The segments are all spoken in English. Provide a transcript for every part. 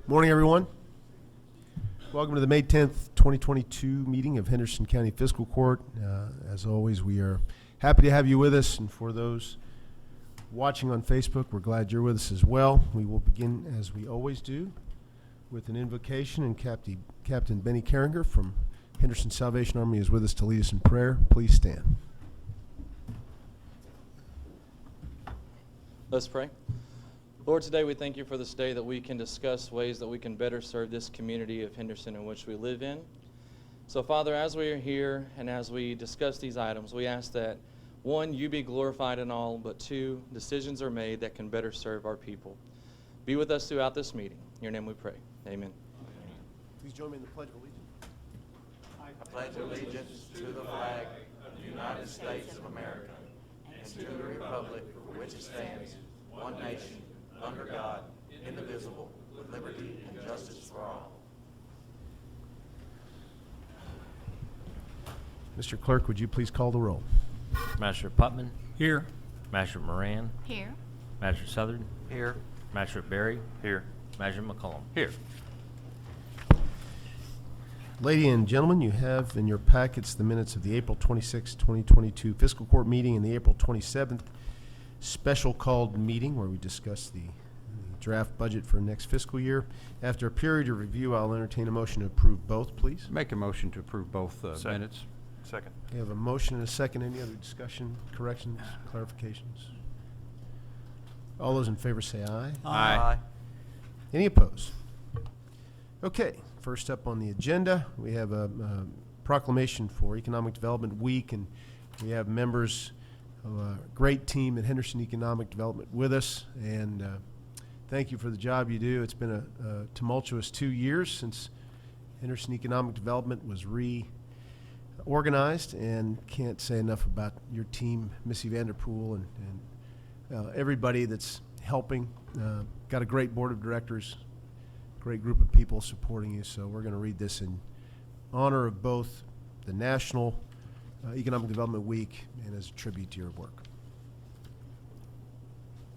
Morning, everyone. Welcome to the May 10th, 2022 meeting of Henderson County Fiscal Court. As always, we are happy to have you with us, and for those watching on Facebook, we're glad you're with us as well. We will begin, as we always do, with an invocation, and Captain Benny Carringer from Henderson Salvation Army is with us to lead us in prayer. Please stand. Let's pray. Lord, today we thank you for this day that we can discuss ways that we can better serve this community of Henderson in which we live in. So, Father, as we are here and as we discuss these items, we ask that, one, you be glorified in all, but two, decisions are made that can better serve our people. Be with us throughout this meeting. In your name we pray. Amen. Please join me in the Pledge of Allegiance. I pledge allegiance to the flag of the United States of America and to the republic for which it stands, one nation, under God, indivisible, with liberty and justice for all. Mr. Clerk, would you please call the roll? Master Putman. Here. Master Moran. Here. Master Southern. Here. Master Berry. Here. Master McCollum. Here. Ladies and gentlemen, you have in your packets the minutes of the April 26, 2022 Fiscal Court meeting and the April 27th special called meeting where we discussed the draft budget for next fiscal year. After a period of review, I'll entertain a motion to approve both, please. Make a motion to approve both minutes. Second. We have a motion and a second. Any other discussion, corrections, clarifications? All those in favor say aye. Aye. Any opposed? Okay, first up on the agenda, we have a proclamation for Economic Development Week, and we have members of a great team at Henderson Economic Development with us, and thank you for the job you do. It's been a tumultuous 2 years since Henderson Economic Development was reorganized, and can't say enough about your team, Missy Vanderpool, and everybody that's helping. Got a great board of directors, great group of people supporting you, so we're going to read this in honor of both the National Economic Development Week and as a tribute to your work.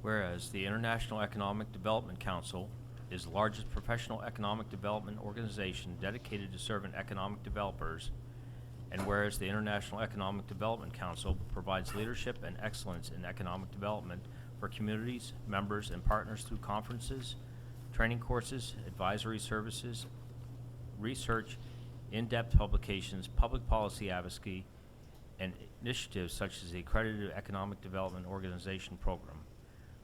Whereas the International Economic Development Council is the largest professional economic development organization dedicated to serving economic developers, and whereas the International Economic Development Council provides leadership and excellence in economic development for communities, members, and partners through conferences, training courses, advisory services, research, in-depth publications, public policy advocacy, and initiatives such as the Accredited Economic Development Organization Program,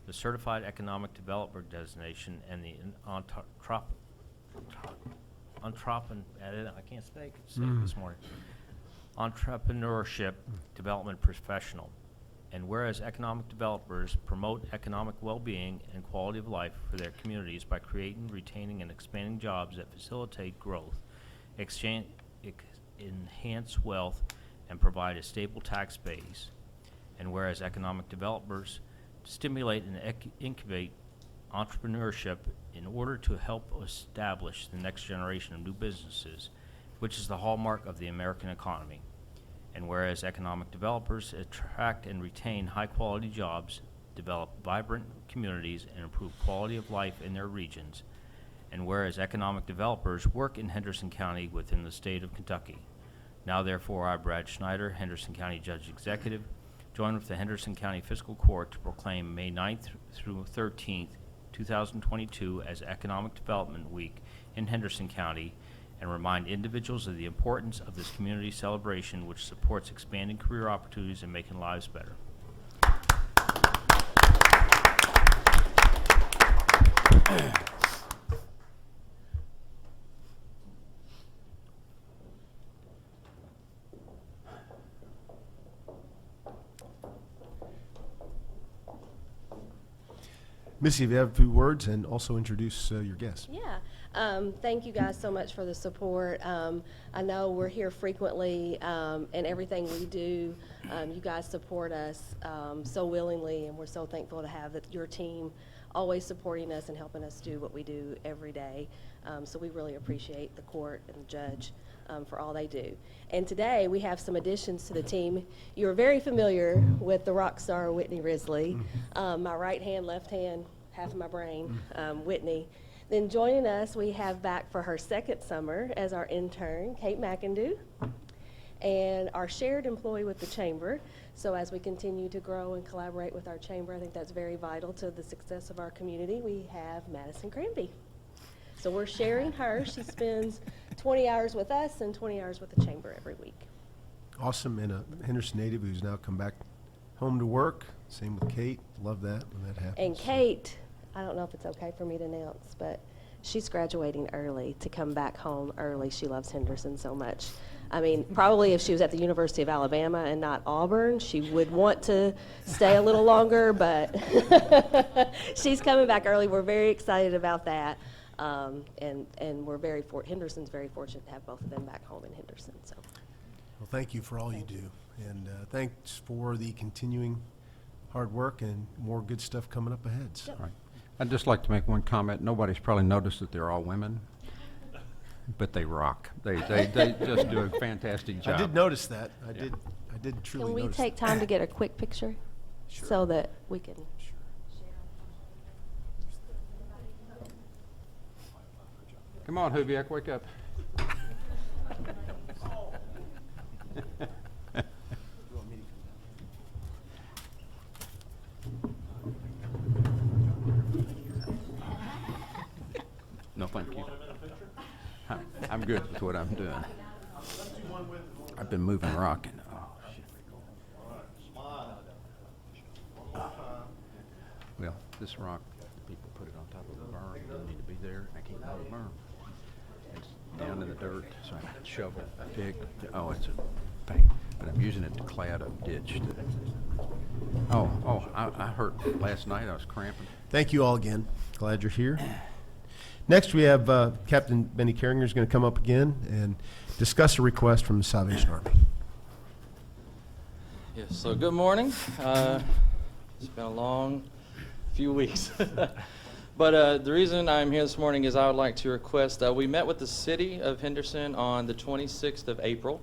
the Certified Economic Developer Designation, and the Entrepreneurship Development Professional. And whereas economic developers promote economic well-being and quality of life for their communities by creating, retaining, and expanding jobs that facilitate growth, enhance wealth, and provide a stable tax base. And whereas economic developers stimulate and incubate entrepreneurship in order to help establish the next generation of new businesses, which is the hallmark of the American economy. And whereas economic developers attract and retain high-quality jobs, develop vibrant communities, and improve quality of life in their regions. And whereas economic developers work in Henderson County within the state of Kentucky. Now therefore, I, Brad Schneider, Henderson County Judge Executive, join with the Henderson County Fiscal Court to proclaim May 9th through 13th, 2022 as Economic Development Week in Henderson County, and remind individuals of the importance of this community celebration, which supports expanding career opportunities and making lives better. Missy, if you have a few words, and also introduce your guests. Yeah. Thank you guys so much for the support. I know we're here frequently, and everything we do, you guys support us so willingly, and we're so thankful to have your team always supporting us and helping us do what we do every day. So we really appreciate the court and the judge for all they do. And today we have some additions to the team. You're very familiar with the rock star Whitney Risley, my right hand, left hand, half of my brain, Whitney. Then joining us, we have back for her second summer as our intern, Kate McIndoe, and our shared employee with the Chamber. So as we continue to grow and collaborate with our Chamber, I think that's very vital to the success of our community. We have Madison Cranby. So we're sharing her. She spends 20 hours with us and 20 hours with the Chamber every week. Awesome, and a Henderson native who's now come back home to work. Same with Kate. Love that when that happens. And Kate, I don't know if it's okay for me to announce, but she's graduating early to come back home early. She loves Henderson so much. I mean, probably if she was at the University of Alabama and not Auburn, she would want to stay a little longer, but she's coming back early. We're very excited about that. And we're Henderson's very fortunate to have both of them back home in Henderson. So. Well, thank you for all you do, and thanks for the continuing hard work and more good stuff coming up ahead. So. Yep. Right. I'd just like to make one comment. Nobody's probably noticed that they're all women, but they rock. They just do a fantastic job. I did notice that. I Yeah. did truly Can we notice take that. time to get a quick picture? Sure. So that we can. Come on, Hvac, wake up. No, thank you. I'm good with what I'm doing. I've been moving rock. And, oh, shit. Well, this rock, people put it on top of the berm. It doesn't need to be there. I can't move the berm. It's down in the dirt, so I shovel, I pick. Oh, it's a pain. But I'm using it to clad a ditch. I hurt last night. I was cramping. Thank you all again. Glad you're here. Next, we have Captain Benny Carringer is going to come up again and discuss a request from the Salvation Army. Yes, so good morning. It's been a long few weeks. But the reason I'm here this morning is I would like to request, we met with the city of Henderson on the 26th of April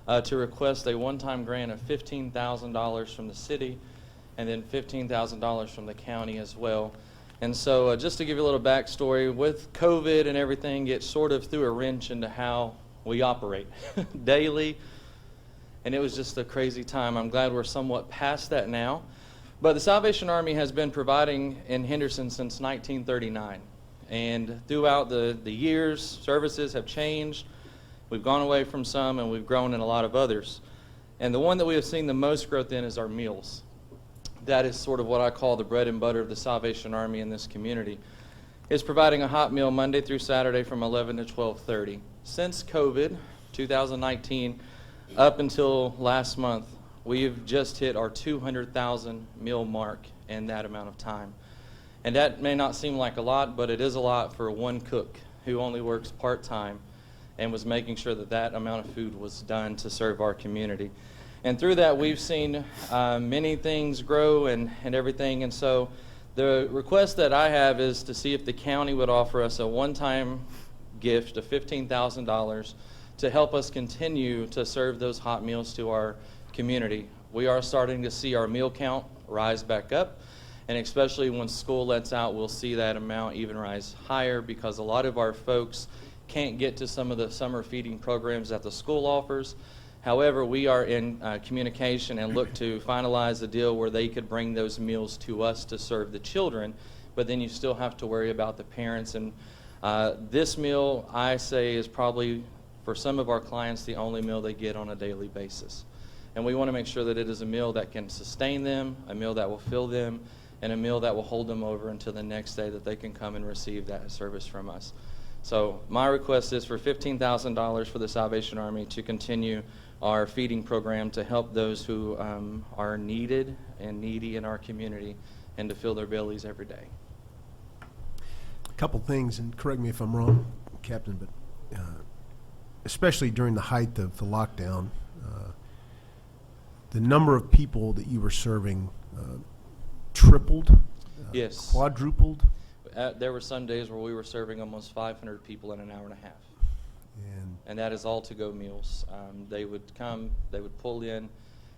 to request a one-time grant of $15,000 from the city and then $15,000 from the county as well. And so just to give you a little backstory, with COVID and everything, it sort of threw a wrench into how we operate daily. And it was just a crazy time. I'm glad we're somewhat past that now. But the Salvation Army has been providing in Henderson since 1939. And throughout the years, services have changed. We've gone away from some and we've grown in a lot of others. And the one that we have seen the most growth in is our meals. That is sort of what I call the bread and butter of the Salvation Army in this community. It's providing a hot meal Monday through Saturday from 11 to 12:30. Since COVID, 2019, up until last month, we've just hit our 200,000 meal mark in that amount of time. And that may not seem like a lot, but it is a lot for one cook who only works part-time and was making sure that that amount of food was done to serve our community. And through that, we've seen many things grow and everything. And so the request that I have is to see if the county would offer us a one-time gift of $15,000 to help us continue to serve those hot meals to our community. We are starting to see our meal count rise back up. And especially when school lets out, we'll see that amount even rise higher because a lot of our folks can't get to some of the summer feeding programs that the school offers. However, we are in communication and look to finalize a deal where they could bring those meals to us to serve the children, but then you still have to worry about the parents. And this meal, I say, is probably, for some of our clients, the only meal they get on a daily basis. And we want to make sure that it is a meal that can sustain them, a meal that will fill them, and a meal that will hold them over until the next day that they can come and receive that service from us. So my request is for $15,000 for the Salvation Army to continue our feeding program to help those who are needed and needy in our community and to fill their bellies every day. A couple things, and correct me if I'm wrong, Captain, but especially during the height of the lockdown, the number of people that you were serving tripled, Yes. quadrupled. There were some days where we were serving almost 500 people in an hour and a half. And that is all to-go meals. They would come, they would pull in,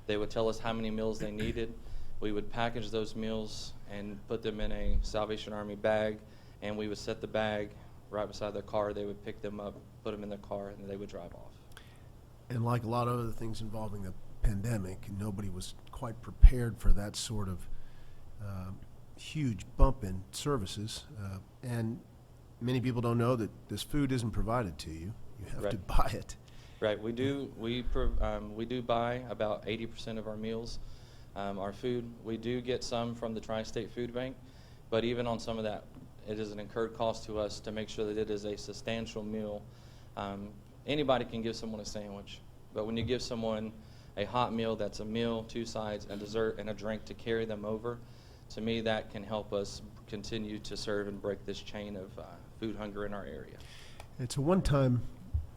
they would tell us how many meals they needed. We would package those meals and put them in a Salvation Army bag and we would set the bag right beside their car. They would pick them up, put them in their car, and then they would drive off. And like a lot of other things involving the pandemic, nobody was quite prepared for that sort of huge bump in services. And many people don't know that this food isn't provided to you. You have to Right. buy it. Right, we do buy about 80% of our meals, our food. We do get some from the Tri-State Food Bank, but even on some of that, it is an incurred cost to us to make sure that it is a substantial meal. Anybody can give someone a sandwich, but when you give someone a hot meal that's a meal, 2 sides, a dessert, and a drink to carry them over, to me that can help us continue to serve and break this chain of food hunger in our area. It's a one-time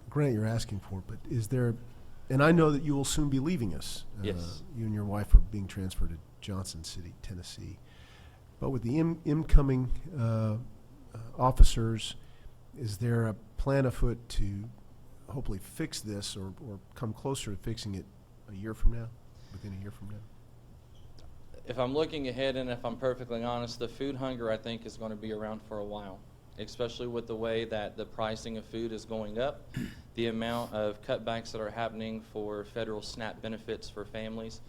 grant you're asking for, but is there, and I know that you will soon be leaving us. Yes. You and your wife are being transferred to Johnson City, Tennessee. But with the incoming officers, is there a plan afoot to hopefully fix this or come closer to fixing it a year from now, within a year from now? If I'm looking ahead, and if I'm perfectly honest, the food hunger I think is going to be around for a while, especially with the way that the pricing of food is going up, the amount of cutbacks that are happening for federal SNAP benefits for families.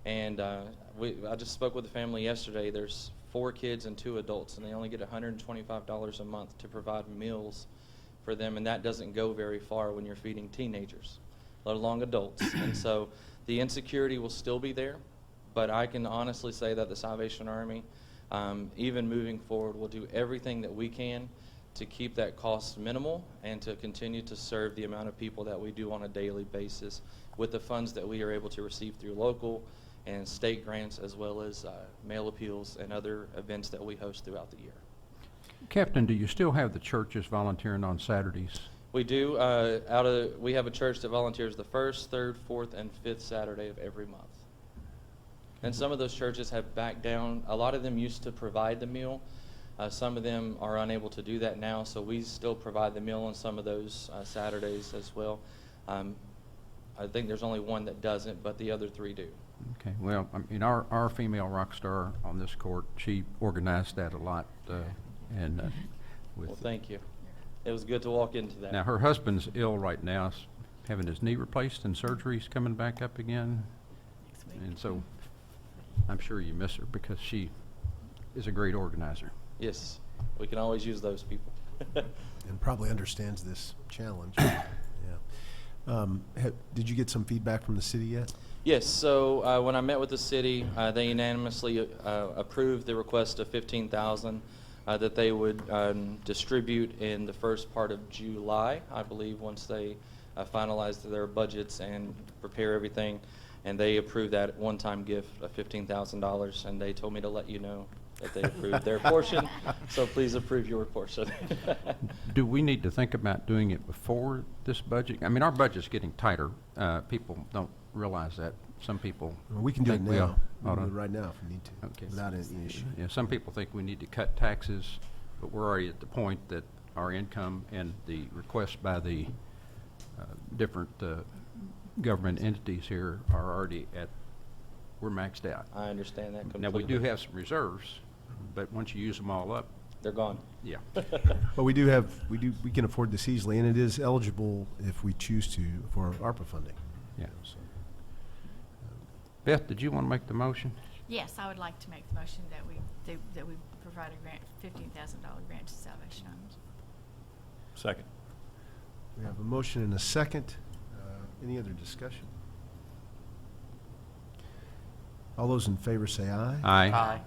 And I just spoke with a family yesterday. There's 4 kids and 2 adults, and they only get $125 a month to provide meals for them, and that doesn't go very far when you're feeding teenagers, let alone adults. And so the insecurity will still be there, but I can honestly say that the Salvation Army, even moving forward, will do everything that we can to keep that cost minimal and to continue to serve the amount of people that we do on a daily basis with the funds that we are able to receive through local and state grants, as well as mail appeals and other events that we host throughout the year. Captain, do you still have the churches volunteering on Saturdays? We do. We have a church that volunteers the 1st, 3rd, 4th, and 5th Saturday of every month. And some of those churches have backed down. A lot of them used to provide the meal. Some of them are unable to do that now, so we still provide the meal on some of those Saturdays as well. I think there's only one that doesn't, but the other 3 do. Okay, well, I mean, our female rock star on this court, she organized that a lot, with. Well, thank you. It was good to walk into that. Now, her husband's ill right now, having his knee replaced, and surgery's coming back up again. And so I'm sure you miss her because she is a great organizer. Yes, we can always use those people. And probably understands this challenge. Yeah. Did you get some feedback from the city yet? Yes, so when I met with the city, they unanimously approved the request of $15,000 that they would distribute in the first part of July, I believe, once they finalize their budgets and prepare everything. And they approved that one-time gift of $15,000, and they told me to let you know that they approved their portion, so please approve your portion. Do we need to think about doing it before this budget? I mean, our budget's getting tighter. People don't realize that. Some people Well, we can do it think we now. We ought can to- do it right now if we need to, Okay. without any issue. Yeah, some people think we need to cut taxes, but we're already at the point that our income and the requests by the different government entities here are already we're maxed out. I understand that completely. Now, we do have some reserves, but once you use them all up, They're gone. yeah. But we can afford this easily, and it is eligible if we choose to for ARPA funding. Yeah. So, Beth, did you want to make the motion? Yes, I would like to make the motion that we provide a grant, $15,000 grant to Salvation Army. Second. we have a motion and a second. Any other discussion? All those in favor say aye. Aye.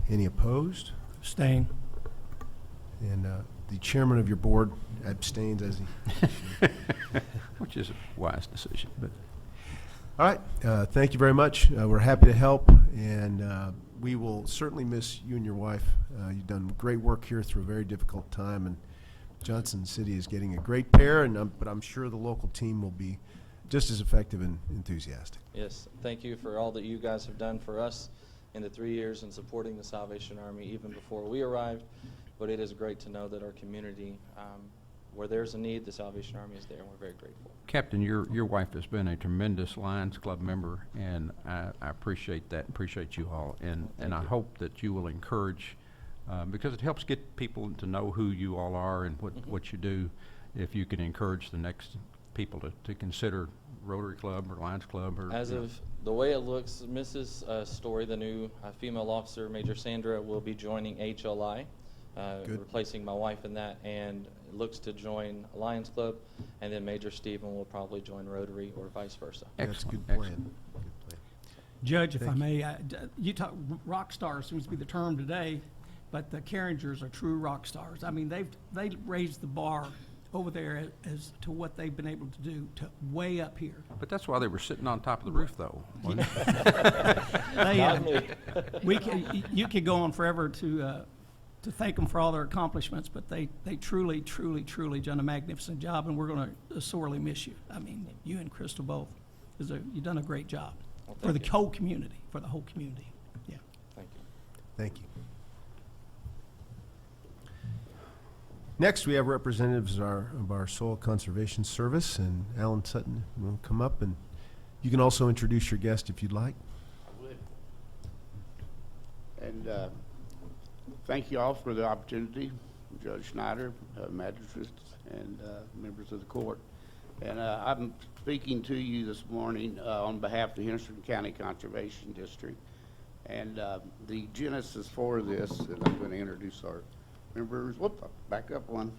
Any opposed? Abstain. And the chairman of your board abstains as he. Which is a wise decision, but. All right, thank you very much. We're happy to help, and we will certainly miss you and your wife. You've done great work here through a very difficult time, and Johnson City is getting a great pair, but I'm sure the local team will be just as effective and enthusiastic. Yes, thank you for all that you guys have done for us in the 3 years in supporting the Salvation Army even before we arrived. But it is great to know that our community, where there's a need, the Salvation Army is there, and we're very grateful. Captain, your wife has been a tremendous Lions Club member, and I appreciate that, appreciate you all. And I hope that you will encourage because it helps get people to know who you all are and what you do. If you can encourage the next people to consider Rotary Club or Lions Club or As of the way it looks, Mrs. Story, the new female officer, Major Sandra, will be joining HLI, Good. replacing my wife in that, and looks to join Lions Club, and then Major Stephen will probably join Rotary or vice versa. That's a Excellent, good plan. excellent. Good plan. Judge, if I Thank may, you talk, rock star seems to be the term today, but the Carringers are true rock stars. I mean, they raised the bar over there as to what they've been able to do to way up here. But that's why they were sitting on top of the roof, though. wasn't it? They, Not me. you could go on forever to thank them for all their accomplishments, but they truly, truly, truly done a magnificent job, and we're going to sorely miss you. I mean, you and Crystal both, you've done a great job Well, for the thank you. whole community, for the whole community. Yeah. Thank you. Thank you. Next, we have representatives of our Soil Conservation Service, and Alan Sutton will come up, and you can also introduce your guest if you'd like. I would. And thank you all for the opportunity, Judge Schneider, magistrates, and members of the court. And I'm speaking to you this morning on behalf of the Henderson County Conservation District. And the genesis for this, and I'm going to introduce our members. Whoop, back up one.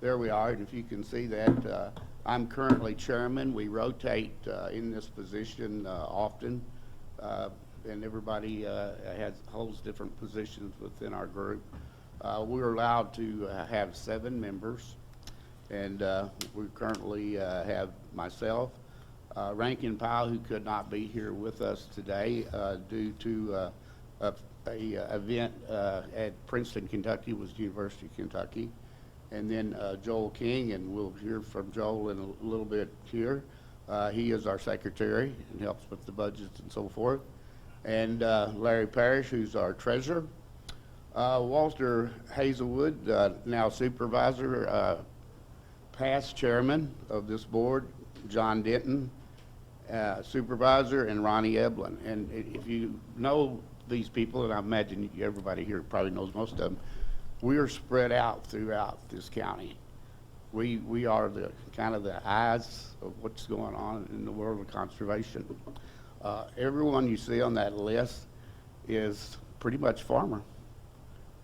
There we are, and if you can see that, I'm currently chairman. We rotate in this position often, and everybody holds different positions within our group. We're allowed to have 7 members, and we currently have myself, Rankin Powell, who could not be here with us today due to a event at Princeton, Kentucky, was University of Kentucky. And then Joel King, and we'll hear from Joel in a little bit here. He is our secretary and helps with the budgets and so forth. And Larry Parrish, who's our treasurer. Walter Hazelwood, now supervisor, past chairman of this board. John Denton, supervisor, and Ronnie Eblin. And if you know these people, and I imagine everybody here probably knows most of them, we are spread out throughout this county. We are the kind of the eyes of what's going on in the world of conservation. Everyone you see on that list is pretty much farmer.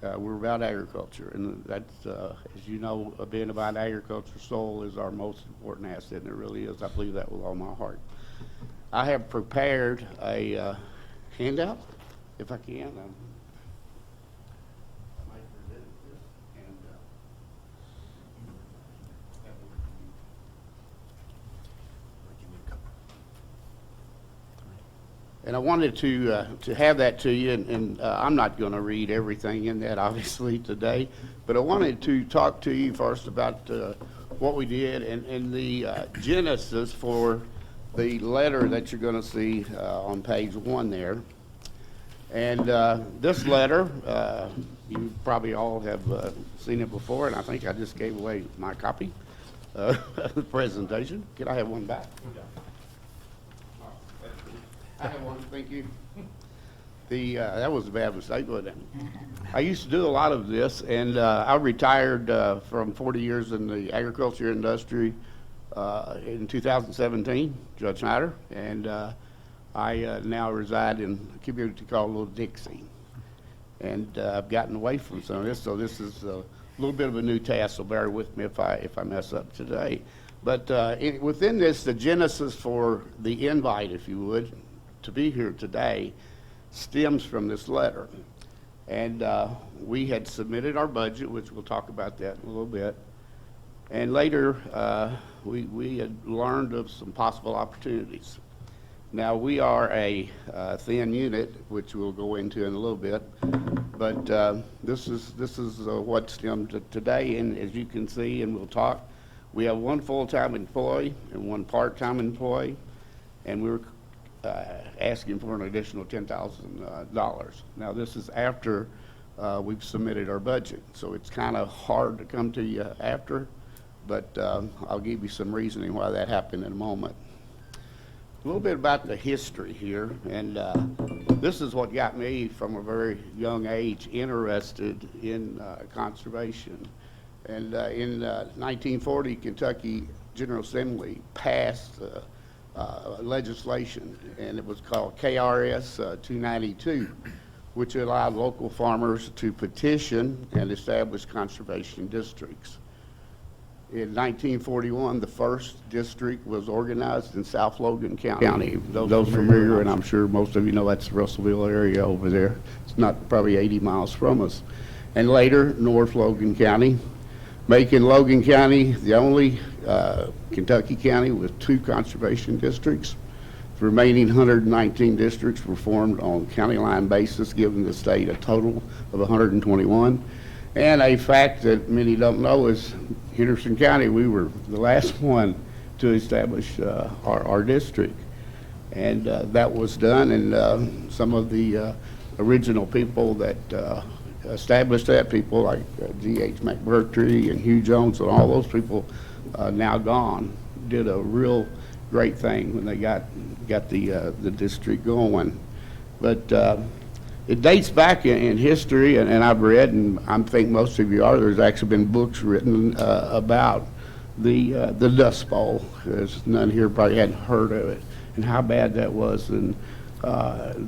We're about agriculture, and that's, as you know, being about agriculture, soil is our most important asset, and it really is. I believe that with all my heart. I have prepared a handout, if I can. I might present this, and and I wanted to have that to you, and I'm not going to read everything in that, obviously, today, but I wanted to talk to you first about what we did and the genesis for the letter that you're going to see on page 1 there. And this letter, you probably all have seen it before, and I think I just gave away my copy of the presentation. Can I have one back? I have one, thank you. That was a bad mistake, wasn't it? I used to do a lot of this, and I retired from 40 years in the agriculture industry in 2017, Judge Schneider, and I now reside in a community called Little Dixie. And I've gotten away from some of this, so this is a little bit of a new task, so bear with me if I mess up today. But within this, the genesis for the invite, if you would, to be here today stems from this letter. And we had submitted our budget, which we'll talk about that in a little bit. And later, we had learned of some possible opportunities. Now, we are a thin unit, which we'll go into in a little bit, but this is what stemmed to today. And as you can see, and we'll talk, we have 1 full-time employee and 1 part-time employee, and we're asking for an additional $10,000. Now, this is after we've submitted our budget, so it's kind of hard to come to you after, but I'll give you some reasoning why that happened in a moment. A little bit about the history here, and This is what got me from a very young age interested in conservation. And in 1940, Kentucky General Assembly passed legislation, and it was called KRS 292, which allowed local farmers to petition and establish conservation districts. In 1941, the first district was organized in South Logan County. Those familiar, and I'm sure most of you know, that's the Russellville area over there. It's not probably 80 miles from us. And later, North Logan County, making Logan County the only Kentucky county with 2 conservation districts. The remaining 119 districts were formed on county line basis, giving the state a total of 121. And a fact that many don't know is Henderson County, we were the last one to establish our district. And that was done, and some of the original people that established that, people like G.H. McMurtry and Hugh Jones and all those people now gone, did a real great thing when they got the district going. But it dates back in history, and I've read, and I think most of you are, there's actually been books written about the Dust Bowl, because none here probably hadn't heard of it, and how bad that was. And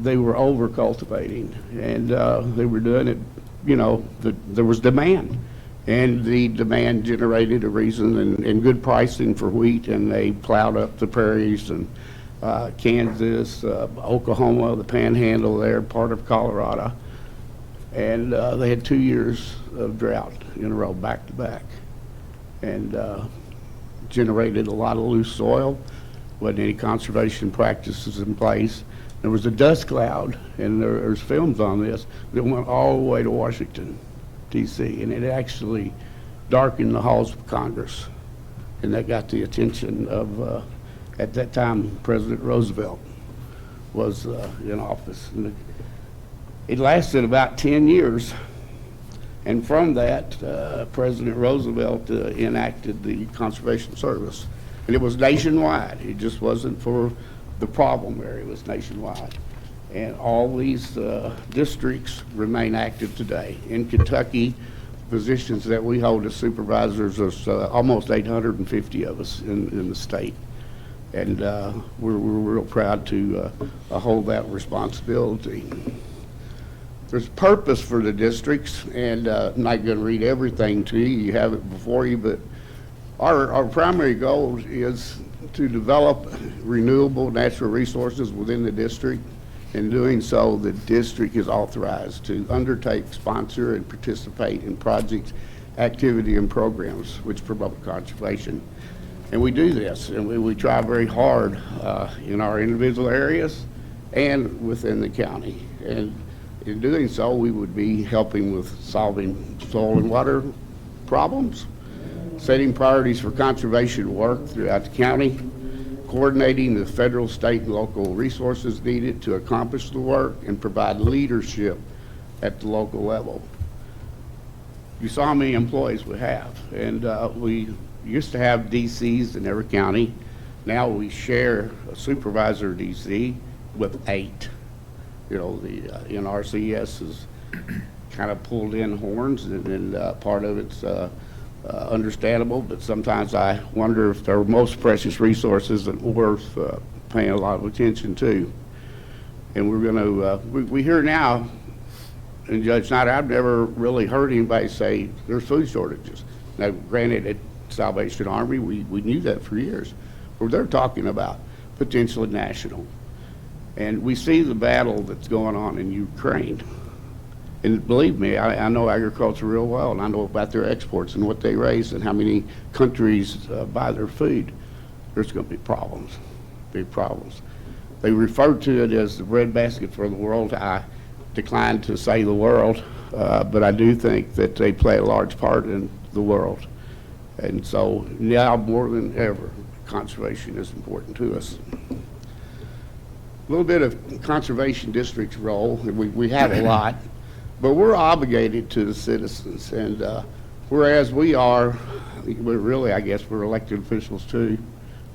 they were over cultivating, and they were doing it, you know, there was demand. And the demand generated a reason and good pricing for wheat, and they plowed up the prairies and Kansas, Oklahoma, the Panhandle there, part of Colorado. And they had 2 years of drought in a row, back to back. And generated a lot of loose soil, wasn't any conservation practices in place. There was a dust cloud, and there's films on this, that went all the way to Washington, D.C., and it actually darkened the halls of Congress. And that got the attention of, at that time, President Roosevelt was in office. And it lasted about 10 years. And from that, President Roosevelt enacted the Conservation Service. And it was nationwide. It just wasn't for the problem area, it was nationwide. And all these districts remain active today. In Kentucky, positions that we hold as supervisors, there's almost 850 of us in the state. And we're real proud to hold that responsibility. There's purpose for the districts, and I'm not going to read everything to you. You have it before you, but our primary goal is to develop renewable natural resources within the district. In doing so, the district is authorized to undertake, sponsor, and participate in projects, activity, and programs which promote conservation. And we do this, and we try very hard in our individual areas and within the county. And in doing so, we would be helping with solving soil and water problems, setting priorities for conservation work throughout the county, coordinating the federal, state, and local resources needed to accomplish the work, and provide leadership at the local level. You saw how many employees we have, and we used to have DCs in every county. Now we share a supervisor DC with 8. You know, the NRCS is kind of pulled in horns, and part of it's understandable, but sometimes I wonder if they're most precious resources and worth paying a lot of attention to. And we're going to, we hear now, and Judge Snyder, I've never really heard anybody say there's food shortages. Now, granted, at Salvation Army, we knew that for years. But they're talking about potentially national. And we see the battle that's going on in Ukraine. And believe me, I know agriculture real well, and I know about their exports and what they raise and how many countries buy their food. There's going to be problems, big problems. They refer to it as the breadbasket for the world. I decline to say the world, but I do think that they play a large part in the world. And so now more than ever, conservation is important to us. A little bit of conservation district's role, and we have a lot. But we're obligated to the citizens, and whereas we're really, I guess, we're elected officials too,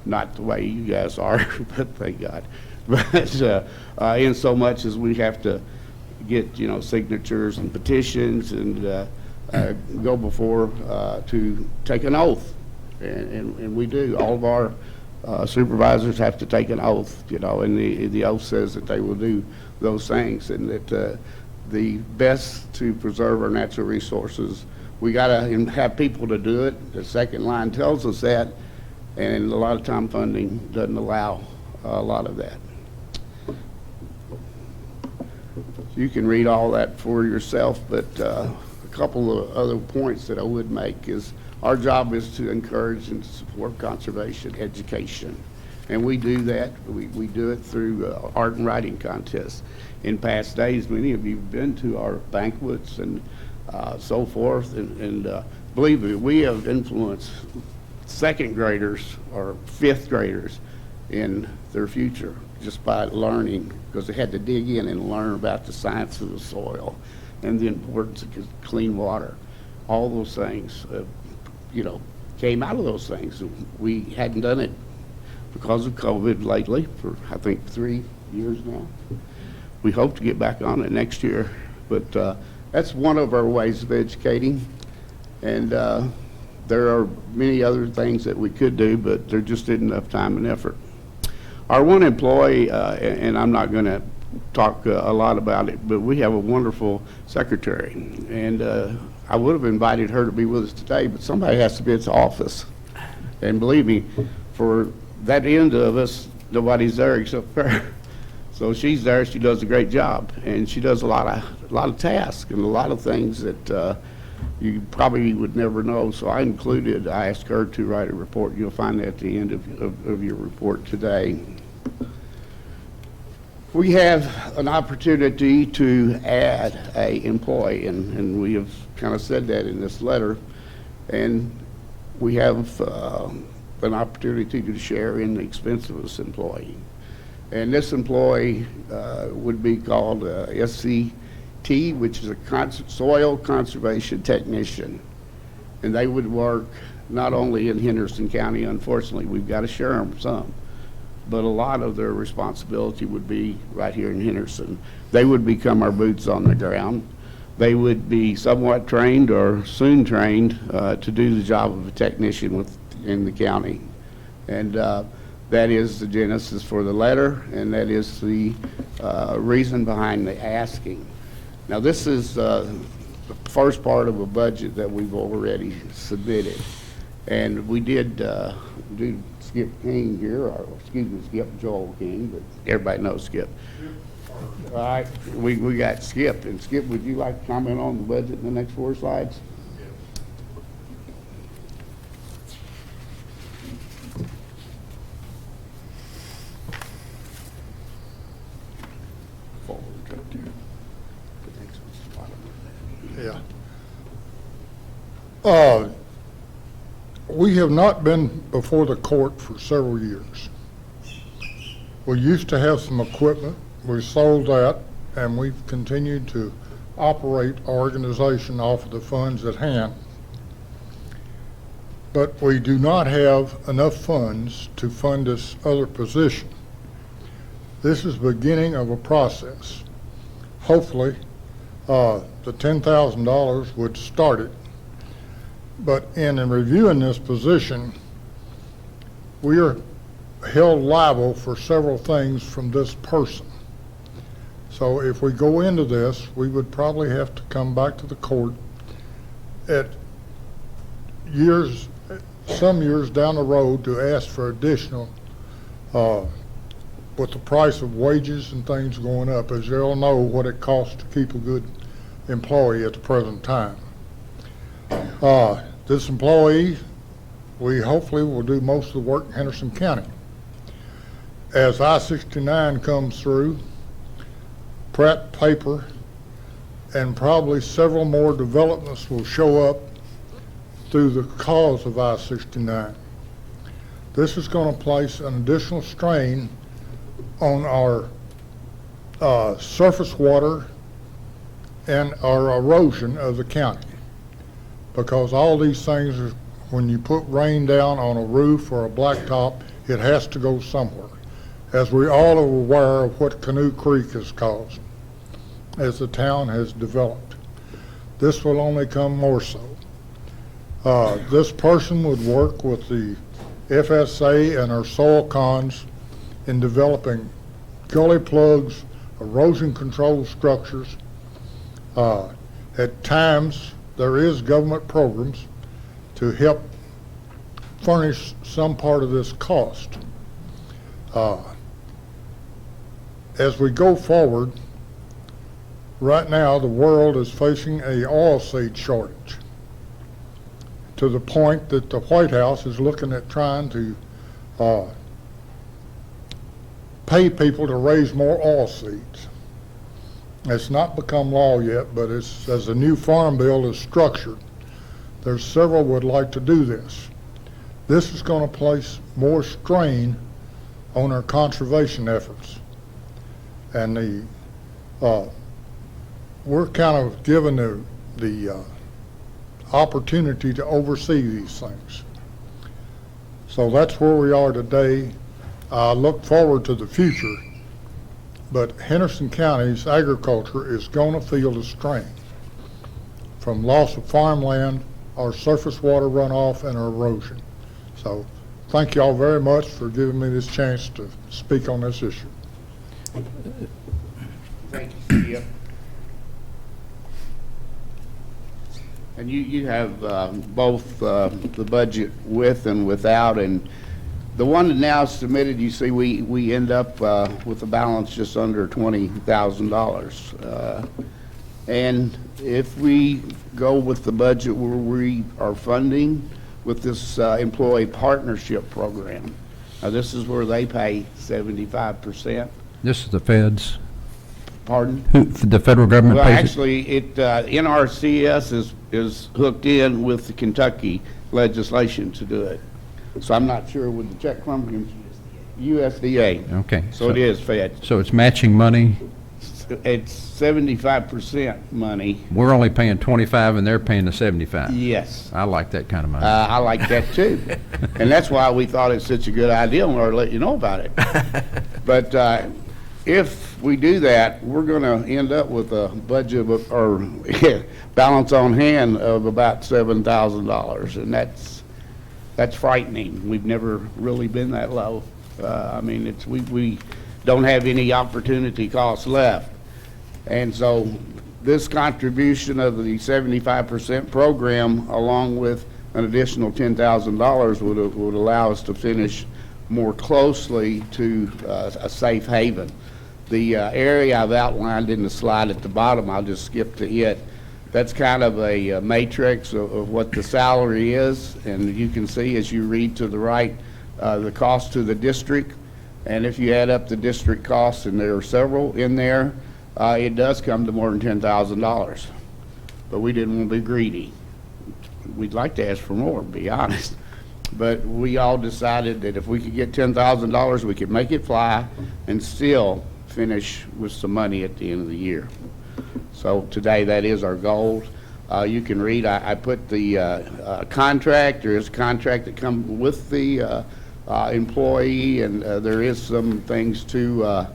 not the way you guys are, but thank God. but in so much as we have to get, signatures and petitions and go before to take an oath. And we do. All of our supervisors have to take an oath, and the oath says that they will do those things, and that the best to preserve our natural resources, we got to have people to do it. The second line tells us that, and a lot of time funding doesn't allow a lot of that. You can read all that for yourself, but a couple of other points that I would make is our job is to encourage and support conservation education. And we do that. We do it through art and writing contests. In past days, many of you have been to our banquets and so forth. And believe me, we have influenced second graders or fifth graders in their future just by learning, because they had to dig in and learn about the science of the soil and the importance of clean water. All those things, came out of those things. We hadn't done it because of COVID lately for, I think, 3 years now. We hope to get back on it next year, but that's one of our ways of educating. And there are many other things that we could do, but there just isn't enough time and effort. Our one employee, and I'm not going to talk a lot about it, but we have a wonderful secretary. And I would have invited her to be with us today, but somebody has to be at the office. And believe me, for that end of us, nobody's there except her. So she's there. She does a great job, and she does a lot of tasks and a lot of things that you probably would never know. So I asked her to write a report. You'll find that at the end of your report today. We have an opportunity to add an employee, and we have kind of said that in this letter. And we have an opportunity to share in the expense of this employee. And this employee would be called SCT, which is a soil conservation technician. And they would work not only in Henderson County, unfortunately, we've got to share them some, but a lot of their responsibility would be right here in Henderson. They would become our boots on the ground. They would be somewhat trained or soon trained to do the job of a technician in the county. And that is the genesis for the letter, and that is the reason behind the asking. Now, this is the first part of a budget that we've already submitted. And we did do Skip King here, or excuse me, Skip Joel King, but everybody knows Skip. All right, we got Skip. And Skip, would you like to comment on the budget in the next 4 slides? Yeah. We have not been before the court for several years. We used to have some equipment. We sold that, and we've continued to operate our organization off of the funds at hand. But we do not have enough funds to fund this other position. This is the beginning of a process. Hopefully, the $10,000 would start it. But in reviewing this position, we are held liable for several things from this person. So if we go into this, we would probably have to come back to the court at some years down the road to ask for additional, with the price of wages and things going up, as you all know what it costs to keep a good employee at the present time. This employee, we hopefully will do most of the work in Henderson County. As I-69 comes through, Pratt Paper, and probably several more developments will show up through the cause of I-69. This is going to place an additional strain on our surface water and our erosion of the county. Because all these things, when you put rain down on a roof or a blacktop, it has to go somewhere. as we all are aware of what Canoe Creek has caused as the town has developed. This will only come more so. This person would work with the FSA and our soil cons in developing gully plugs, erosion control structures. At times, there is government programs to help furnish some part of this cost. As we go forward, right now the world is facing a oilseed shortage, to the point that the White House is looking at trying to pay people to raise more oilseeds. It's not become law yet, but it's, as the new farm bill is structured, there's several would like to do this. This is going to place more strain on our conservation efforts. And we're kind of given the opportunity to oversee these things. So that's where we are today. I look forward to the future, but Henderson County's agriculture is going to feel the strain from loss of farmland, our surface water runoff, and our erosion. So thank you all very much for giving me this chance to speak on this issue. Thank you, Skip. And you have both the budget with and without, and the one that now submitted, you see, we end up with a balance just under $20,000. And if we go with the budget where we are funding with this employee partnership program, now this is where they pay 75%. This is the feds. Pardon? The federal government Well, pays it? actually, NRCS is hooked in with the Kentucky legislation to do it. So I'm not sure with the check from USDA. Okay. So it is Fed. So it's matching money. It's 75% money. We're only paying 25 and they're paying the 75. Yes. I like that kind of money. I like that too. And that's why we thought it's such a good idea and we're to let you know about it. But if we do that, we're going to end up with a budget or balance on hand of about $7,000, and that's frightening. We've never really been that low. I mean, we don't have any opportunity costs left, and so this contribution of the 75% program, along with an additional $10,000, would allow us to finish more closely to a safe haven. The area I've outlined in the slide at the bottom, I'll just skip to it. That's kind of a matrix of what the salary is, and you can see as you read to the right the cost to the district, and if you add up the district costs, and there are several in there, it does come to more than $10,000. But we didn't want to be greedy. We'd like to ask for more, to be honest. But we all decided that if we could get $10,000, we could make it fly and still finish with some money at the end of the year. So today, that is our goal. You can read, I put the contract. There is a contract that comes with the employee, and there is some things to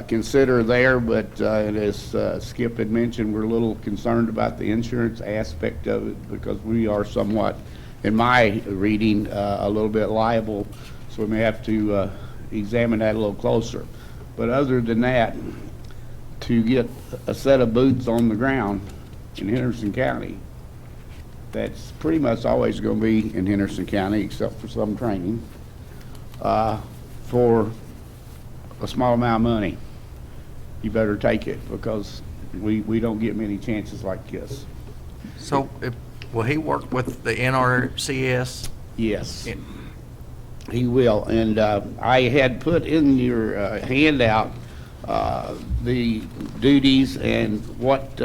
consider there, but as Skip had mentioned, we're a little concerned about the insurance aspect of it because we are somewhat, in my reading, a little bit liable, so we may have to examine that a little closer. But other than that, to get a set of boots on the ground in Henderson County, that's pretty much always going to be in Henderson County, except for some training, for a small amount of money. You better take it, because we don't get many chances like this. So, will he work with the NRCS? Yes, he will. And I had put in your handout the duties and what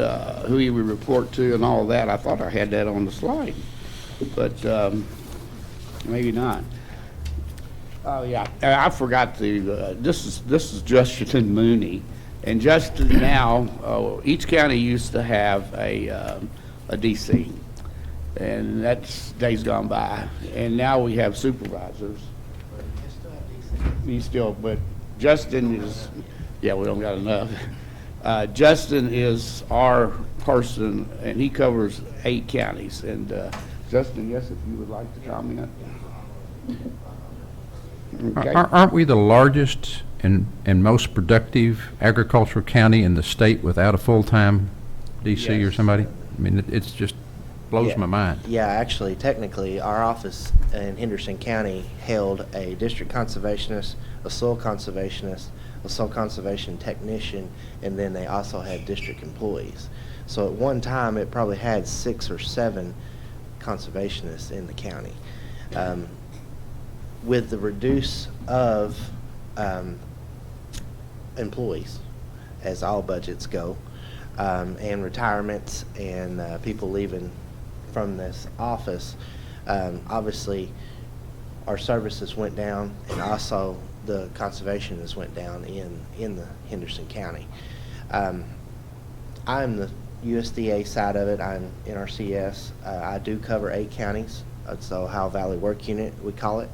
who he would report to and all of that. I thought I had that on the slide, but maybe not. Oh yeah, I forgot to. This is Justin Mooney, and Justin now. Each county used to have a DC, and that's days gone by. And now we have supervisors. But Justin is, yeah, we don't got enough. Justin is our person, and he covers 8 counties. And Justin, yes, if you would like to comment. Okay. Aren't we the largest and most productive agricultural county in the state without a full-time DC or Yes. somebody? I mean, it's just blows Yeah. my mind. Yeah, actually, technically, our office in Henderson County held a district conservationist, a soil conservationist, a soil conservation technician, and then they also had district employees. So at one time, it probably had 6 or 7 conservationists in the county. With the reduce of employees, as all budgets go, and retirements and people leaving from this office, obviously our services went down, and also the conservationists went down in the Henderson County. I'm the USDA side of it. I'm NRCS. I do cover 8 counties. It's the Ohio Valley Work Unit, we call it.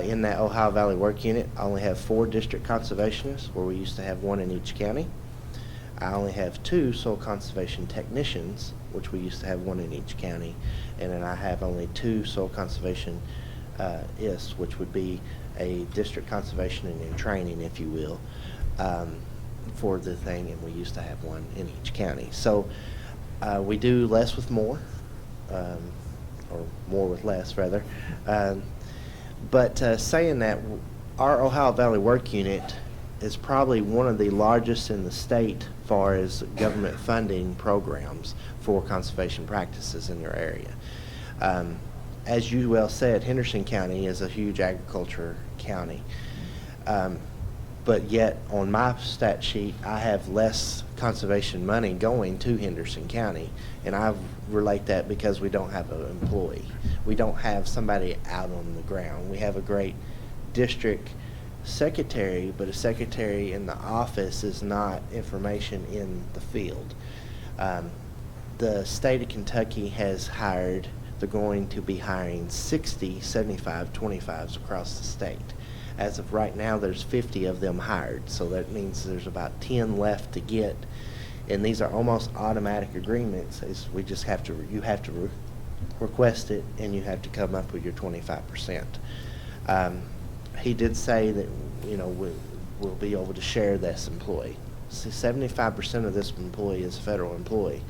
In that Ohio Valley Work Unit, I only have 4 district conservationists, where we used to have 1 in each county. I only have 2 soil conservation technicians, which we used to have 1 in each county. And then I have only 2 soil conservation IS, which would be a district conservation and in training, if you will, for the thing, and we used to have 1 in each county. So we do less with more, or more with less, rather. But saying that, our Ohio Valley Work Unit is probably one of the largest in the state as far as government funding programs for conservation practices in your area. As you well said, Henderson County is a huge agriculture county. But yet, on my stat sheet, I have less conservation money going to Henderson County. And I relate that because we don't have an employee. We don't have somebody out on the ground. We have a great district secretary, but a secretary in the office is not information in the field. The state of Kentucky has hired, they're going to be hiring 60 75-25s across the state. As of right now, there's 50 of them hired, so that means there's about 10 left to get. And these are almost automatic agreements. We just have to, you have to request it, and you have to come up with your 25%. He did say that, you know, we'll be able to share this employee. See, 75% of this employee is a federal employee.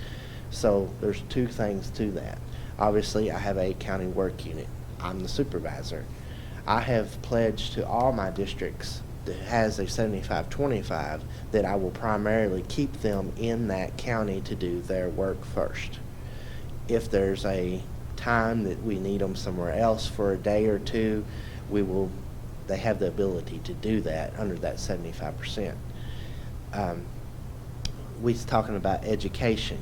So there's 2 things to that. Obviously, I have a county work unit. I'm the supervisor. I have pledged to all my districts that has a 75-25 that I will primarily keep them in that county to do their work first. If there's a time that we need them somewhere else for a day or 2, they have the ability to do that under that 75%. We're talking about education.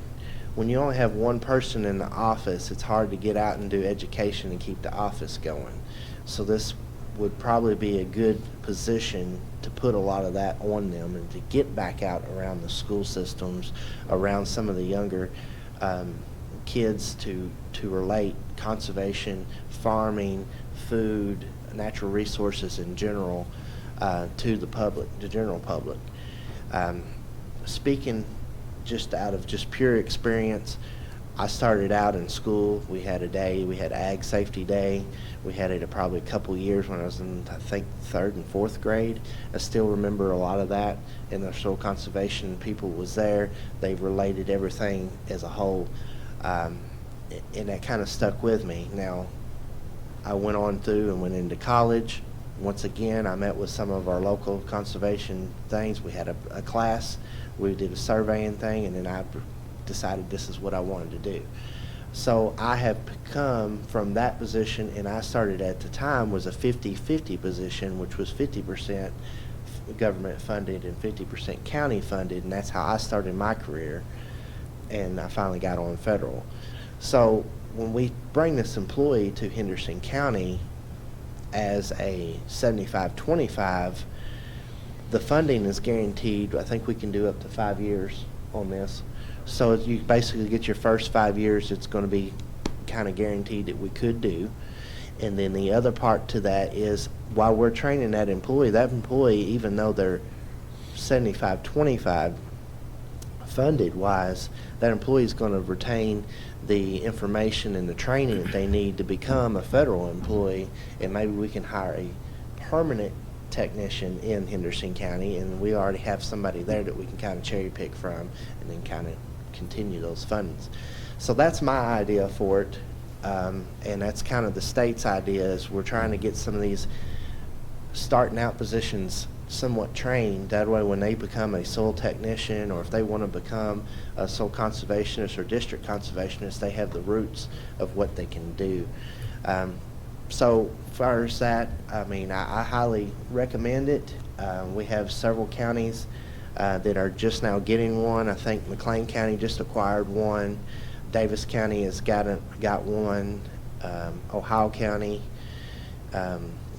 When you only have 1 person in the office, it's hard to get out and do education and keep the office going. So this would probably be a good position to put a lot of that on them and to get back out around the school systems, around some of the younger kids to relate conservation, farming, food, natural resources in general to the public, the general public. Speaking just out of just pure experience, I started out in school. We had a day, we had Ag Safety Day. We had it probably a couple years when I was in, I think, 3rd and 4th grade. I still remember a lot of that, and the soil conservation people was there. They related everything as a whole, and that kind of stuck with me. Now, I went on through and went into college. Once again, I met with some of our local conservation things. We had a class. We did a surveying thing, and then I decided this is what I wanted to do. So I have come from that position, and I started at the time was a 50-50 position, which was 50% government funded and 50% county funded, and that's how I started my career, and I finally got on federal. So when we bring this employee to Henderson County as a 75-25, the funding is guaranteed. I think we can do up to 5 years on this. So you basically get your first 5 years, it's going to be kind of guaranteed that we could do. And then the other part to that is while we're training that employee, even though they're 75-25 funded wise, that employee is going to retain the information and the training that they need to become a federal employee, and maybe we can hire a permanent technician in Henderson County, and we already have somebody there that we can kind of cherry pick from and then kind of continue those funds. So that's my idea for it, and that's kind of the state's idea, is we're trying to get some of these starting out positions somewhat trained. That way when they become a soil technician, or if they want to become a soil conservationist or district conservationist, they have the roots of what they can do. So as far as that, I mean, I highly recommend it. We have several counties that are just now getting one. I think McLean County just acquired one. Davis County has got one. Ohio County,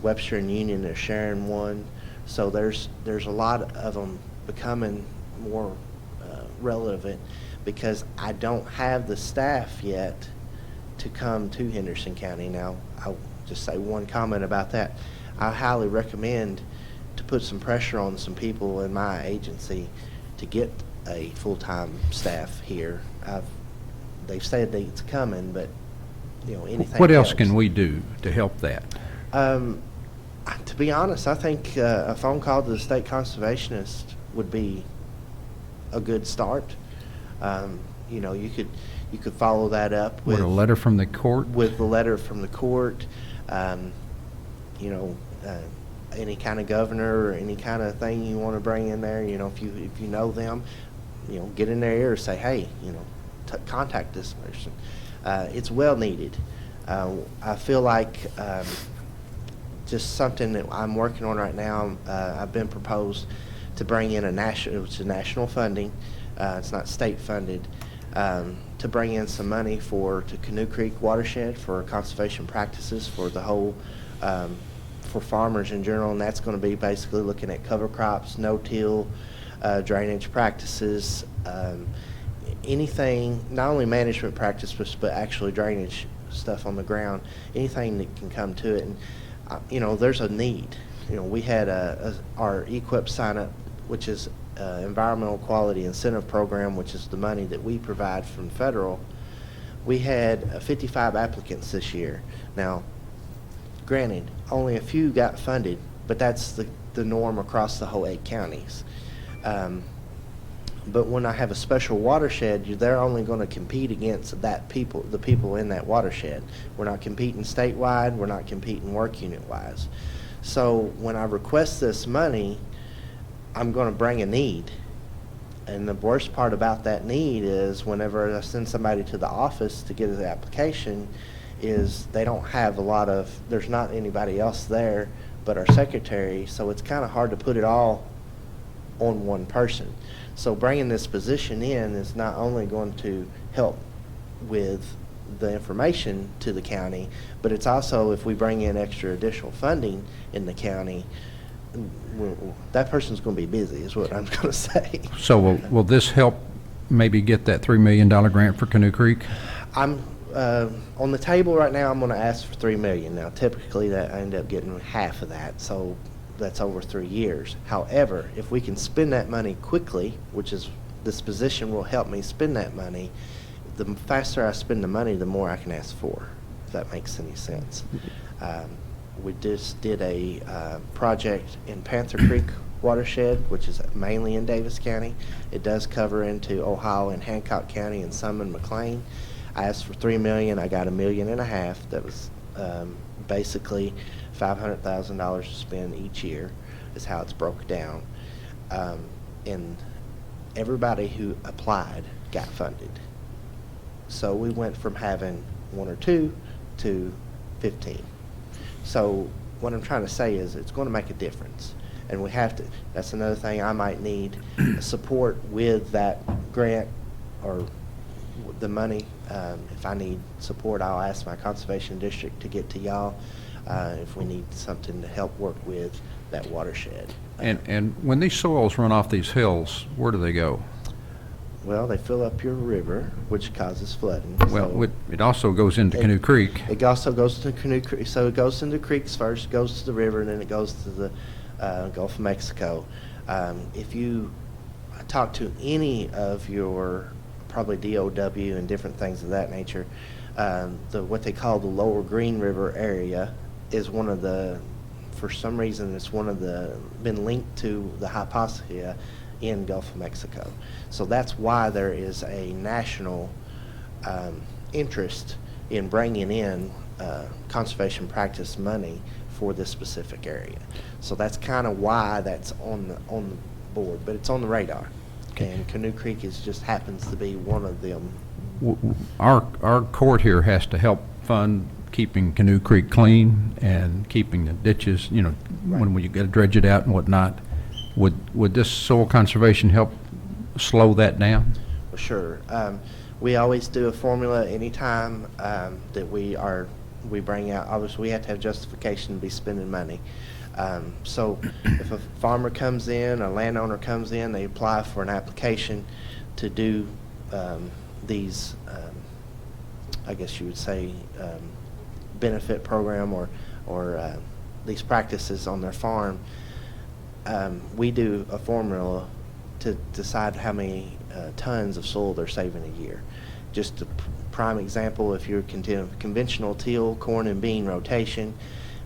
Webster and Union are sharing one. So there's a lot of them becoming more relevant, because I don't have the staff yet to come to Henderson County. Now, I'll just say one comment about that. I highly recommend to put some pressure on some people in my agency to get a full-time staff here. They've said that it's coming, but you know, anything What else helps. can we do to help that? To be honest, I think a phone call to the state conservationist would be a good start. You know, you could follow that up with With a letter from the court? With the letter from the court. You know, any kind of governor or any kind of thing you want to bring in there. You know, if you know them, you know, get in their ear and say, hey, you know, contact this person. It's well needed. I feel like just something that I'm working on right now. I've been proposed to bring in national funding. It's not state funded. To bring in some money to Canoe Creek watershed for conservation practices for the whole, for farmers in general, and that's going to be basically looking at cover crops, no-till, drainage practices, anything, not only management practices, but actually drainage stuff on the ground, anything that can come to it. And you know, there's a need. You know, we had our EQIP sign up, which is Environmental Quality Incentive Program, which is the money that we provide from federal. We had 55 applicants this year. Now, granted, only a few got funded, but that's the norm across the whole 8 counties. But when I have a special watershed, they're only going to compete against the people in that watershed. We're not competing statewide. We're not competing work unit wise. So when I request this money, I'm going to bring a need. And the worst part about that need is whenever I send somebody to the office to get an application, is they don't have there's not anybody else there but our secretary, so it's kind of hard to put it all on one person. So bringing this position in is not only going to help with the information to the county, but it's also, if we bring in extra additional funding in the county, that person's going to be busy, is what I'm going to say. So will this help maybe get that $3 million grant for Canoe Creek? I'm on the table right now. I'm going to ask for $3 million. Now, typically, that I end up getting half of that, so that's over 3 years. However, if we can spend that money quickly, which is this position will help me spend that money, the faster I spend the money, the more I can ask for, if that makes any sense. We just did a project in Panther Creek watershed, which is mainly in Davis County. It does cover into Ohio and Hancock County and some in McLean. I asked for $3 million. I got $1.5 million. That was basically $500,000 to spend each year is how it's broke down. And everybody who applied got funded. So we went from having 1 or 2 to 15. So what I'm trying to say is it's going to make a difference. And we have to, that's another thing I might need support with that grant or the money. If I need support, I'll ask my conservation district to get to y'all if we need something to help work with that watershed. And when these soils run off these hills, where do they go? Well, they fill up your river, which causes flooding. Well, so it also goes into Canoe Creek. it also goes to Canoe Creek. So it goes into creeks first, goes to the river, and then it goes to the Gulf of Mexico. If you talk to any of your probably DOW and different things of that nature, what they call the Lower Green River area is one of the, for some reason, it's one of the, been linked to the Hypoxia in Gulf of Mexico. So that's why there is a national interest in bringing in conservation practice money for this specific area. So that's kind of why that's on the board, but it's on the radar. And Canoe Creek just happens to be one of them. Our court here has to help fund keeping Canoe Creek clean and keeping the ditches, you know, when you got to dredge it out and whatnot. Would this soil conservation help slow that down? Well, sure. We always do a formula anytime that we bring out. Obviously, we have to have justification to be spending money. So if a farmer comes in, a landowner comes in, they apply for an application to do these, I guess you would say, benefit program or these practices on their farm. We do a formula to decide how many tons of soil they're saving a year. Just a prime example, if you're conventional teal, corn, and bean rotation,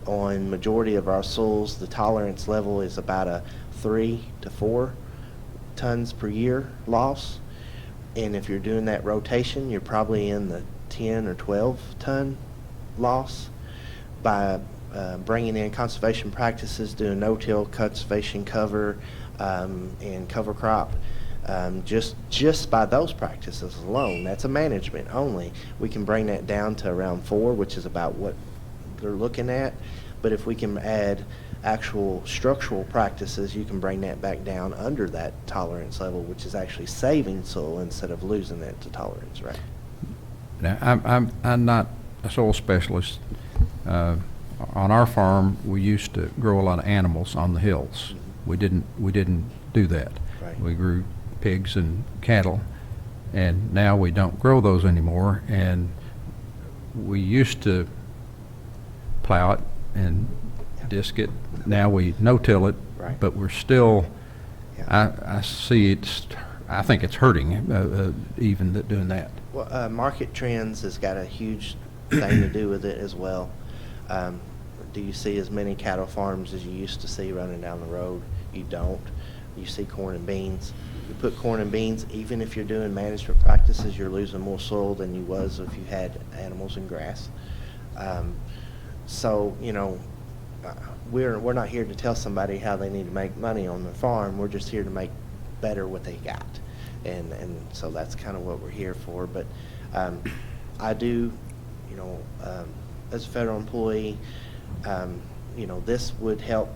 on majority of our soils, the tolerance level is about a 3 to 4 tons per year loss. And if you're doing that rotation, you're probably in the 10 or 12 ton loss. By bringing in conservation practices, doing no-till conservation cover and cover crop, just by those practices alone, that's a management only, we can bring that down to around 4, which is about what they're looking at. But if we can add actual structural practices, you can bring that back down under that tolerance level, which is actually saving soil instead of losing it to tolerance, right? Now, I'm not a soil specialist. On our farm, we used to grow a lot of animals on the hills. Mm-hmm. We didn't do that. Right. We grew pigs and cattle, and now we don't grow those anymore. And we used to plow it and disc it. Now we no-till it, Right. but we're still. Yeah. I think it's hurting even doing that. Well, market trends has got a huge thing to do with it as well. Do you see as many cattle farms as you used to see running down the road? You don't. You see corn and beans. You put corn and beans, even if you're doing management practices, you're losing more soil than you was if you had animals and grass. So, you know, we're not here to tell somebody how they need to make money on their farm. We're just here to make better what they got. And so that's kind of what we're here for. But I do, you know, as a federal employee, you know, this would help,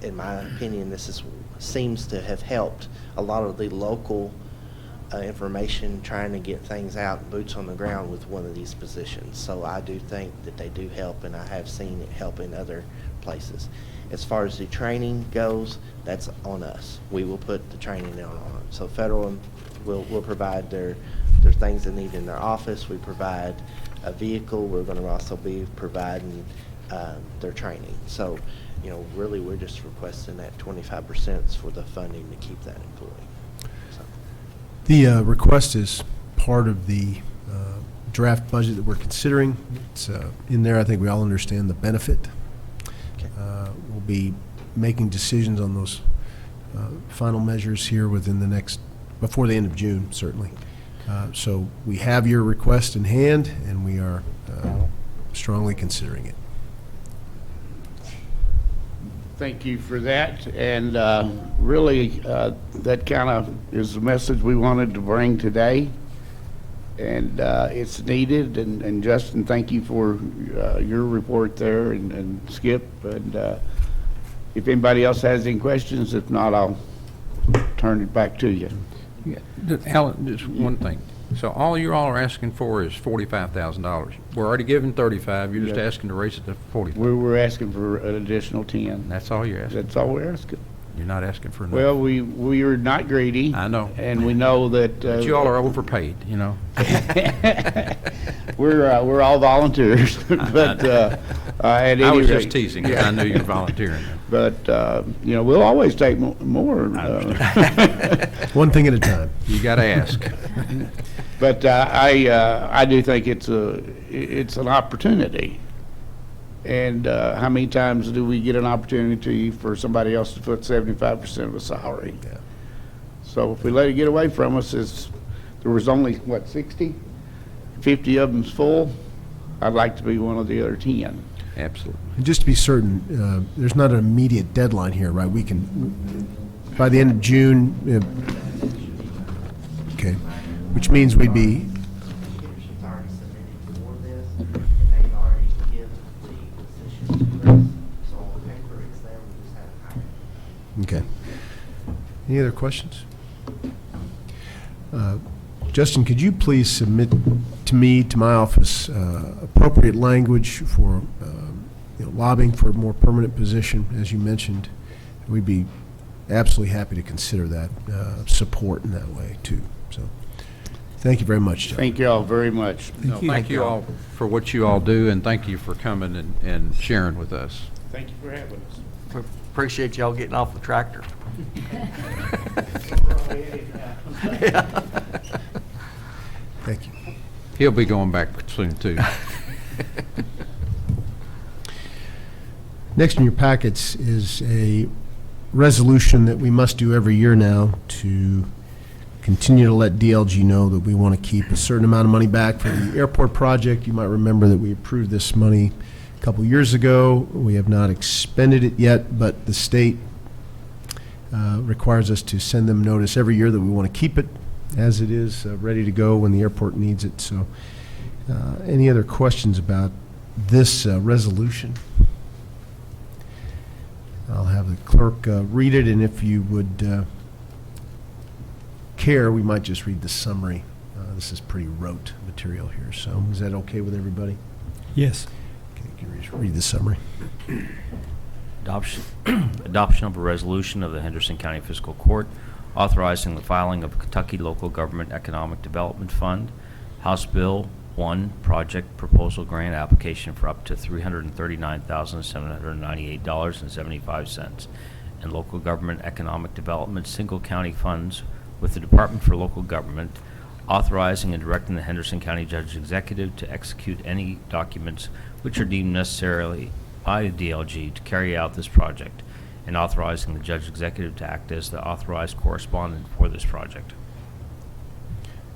in my opinion, seems to have helped a lot of the local information, trying to get things out, boots on the ground with one of these positions. So I do think that they do help, and I have seen it help in other places. As far as the training goes, that's on us. We will put the training down on them. So federal will provide their things they need in their office. We provide a vehicle. We're going to also be providing their training. So, you know, really we're just requesting that 25% for the funding to keep that employee. So. The request is part of the draft budget that we're considering. It's in there. I think we all understand the benefit. Okay. We'll be making decisions on those final measures here before the end of June, certainly. So we have your request in hand, and we are strongly considering it. Thank you for that, and really, that kind of is the message we wanted to bring today, and it's needed, and Justin, thank you for your report there, and Skip, and if anybody else has any questions, if not, I'll turn it back to you. Yeah. Alan, just one thing. So all you all are asking for is $45,000. We're already giving 35. You're just Yep. asking to raise it to 45. We're asking for an additional 10. That's all you're asking. That's all we're asking. You're not asking for enough. Well, we are not greedy. I know. And we know that. But you all are overpaid, you know. We're all volunteers, but at any I was just rate- teasing, 'cause I knew you were volunteering. But, we'll always take more. One thing at a time. You gotta ask. But I do think it's an opportunity. And how many times do we get an opportunity for somebody else to put 75% of a salary? Yeah. So if we let it get away from us, there was only, 60? 50 of them's full. I'd like to be one of the other 10. Absolutely. And just to be certain, there's not an immediate deadline here, right? We can, by the end of June, okay, which means we'd be, Henderson's already submitted for this, and they've already given the position to us. So on paper, it's there, we just haven't hired. okay. Any other questions? Justin, could you please submit to me, to my office, appropriate language for lobbying for a more permanent position, as you mentioned? We'd be absolutely happy to consider that support in that way, too. So, thank you very much, Justin. Thank you all very much. Thank you all for what you all do, and thank you for coming and sharing with us. Thank you for having us. We appreciate y'all getting off the tractor. Thank you. He'll be going back soon, too. Next in your packets is a resolution that we must do every year now to continue to let DLG know that we want to keep a certain amount of money back for the airport project. You might remember that we approved this money a couple years ago. We have not expended it yet, but the state requires us to send them notice every year that we want to keep it as it is, ready to go when the airport needs it. So any other questions about this resolution? I'll have the clerk read it, and if you would care, we might just read the summary. This is pretty rote material here, so is that okay with everybody? Yes. Okay, can you just read the summary? Adoption of a resolution of the Henderson County Fiscal Court authorizing the filing of Kentucky Local Government Economic Development Fund, House Bill 1 Project Proposal Grant Application for up to $339,798.75, and Local Government Economic Development Single County Funds with the Department for Local Government, authorizing and directing the Henderson County Judge Executive to execute any documents which are deemed necessarily by the DLG to carry out this project, and authorizing the Judge Executive to act as the authorized correspondent for this project.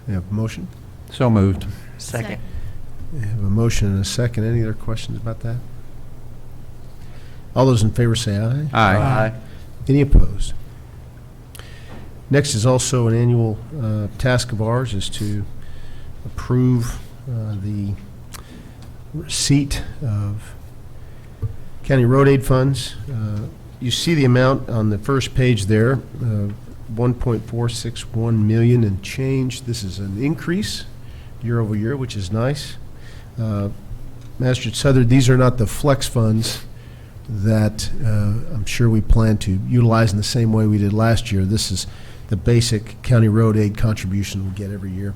We have a motion? So moved. Second. We have a motion and a second. Any other questions about that? All those in favor say aye. Aye. Any opposed? Next is also an annual task of ours, is to approve the receipt of county road aid funds. You see the amount on the first page there, 1.461 million and change. This is an increase year over year, which is nice. Master Southern, these are not the flex funds that I'm sure we plan to utilize in the same way we did last year. This is the basic county road aid contribution we get every year.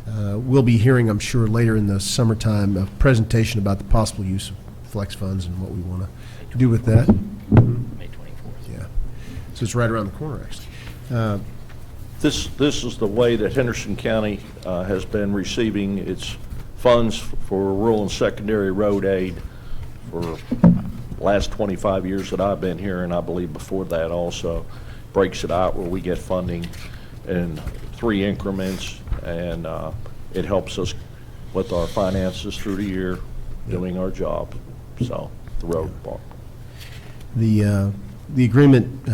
We'll be hearing, I'm sure, later in the summertime, a presentation about the possible use of flex funds and what we want to do with that. May 24th. Yeah. So it's right around the corner, actually. This is the way that Henderson County has been receiving its funds for rural and secondary road aid for the last 25 years that I've been here, and I believe before that also. Breaks it out where we get funding in 3 increments, and it helps us with our finances through the year, doing our job, so, the road part. The agreement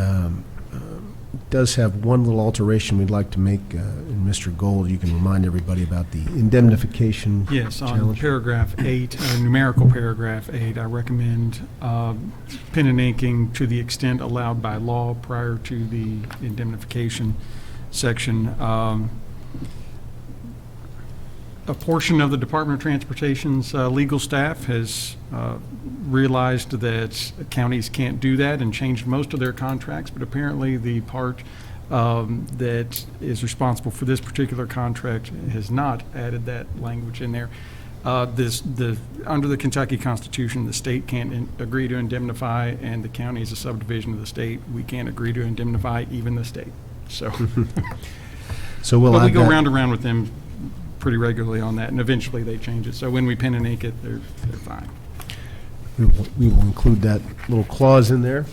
does have one little alteration we'd like to make. And Mr. Gold, you can remind everybody about the indemnification Yes, on challenge. paragraph 8, numerical paragraph 8, I recommend pen and inking to the extent allowed by law prior to the indemnification section. A portion of the Department of Transportation's legal staff has realized that counties can't do that and changed most of their contracts, but apparently the part that is responsible for this particular contract has not added that language in there. Under the Kentucky Constitution, the state can't agree to indemnify, and the county is a subdivision of the state. We can't agree to indemnify even the state. So, So we'll but we add go that. round and round with them pretty regularly on that, and eventually they change it. So when we pen and ink it, they're fine. We will include that little clause in there.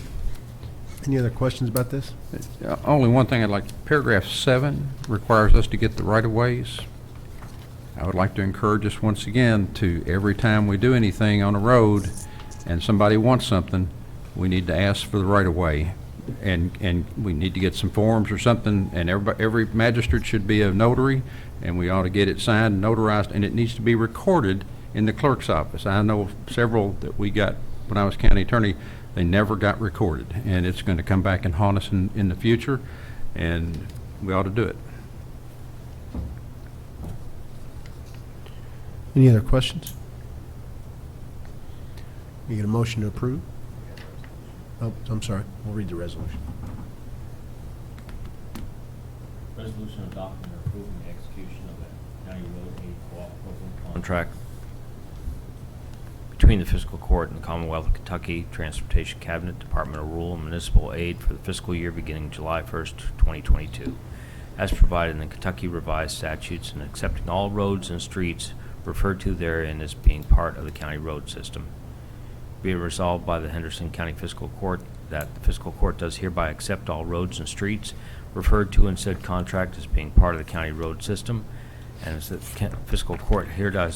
Any other questions about this? Only one thing I'd like, paragraph 7 requires us to get the right-of-ways. I would like to encourage us once again to, every time we do anything on a road and somebody wants something, we need to ask for the right-of-way. And we need to get some forms or something, and every magistrate should be a notary, and we ought to get it signed and notarized, and it needs to be recorded in the clerk's office. I know several that we got when I was county attorney, they never got recorded, and it's going to come back and haunt us in the future, and we ought to do it. Any other questions? You get a motion to approve? Oh, I'm sorry. We'll read the resolution. Resolution adopting or approving the execution of the county road aid cooperative contract between the Fiscal Court and the Commonwealth of Kentucky Transportation Cabinet, Department of Rural and Municipal Aid for the fiscal year beginning July 1st, 2022, as provided in the Kentucky Revised Statutes, and accepting all roads and streets referred to therein as being part of the county road system. Be it resolved by the Henderson County Fiscal Court that the Fiscal Court does hereby accept all roads and streets referred to in said contract as being part of the county road system, and as the Fiscal Court hereby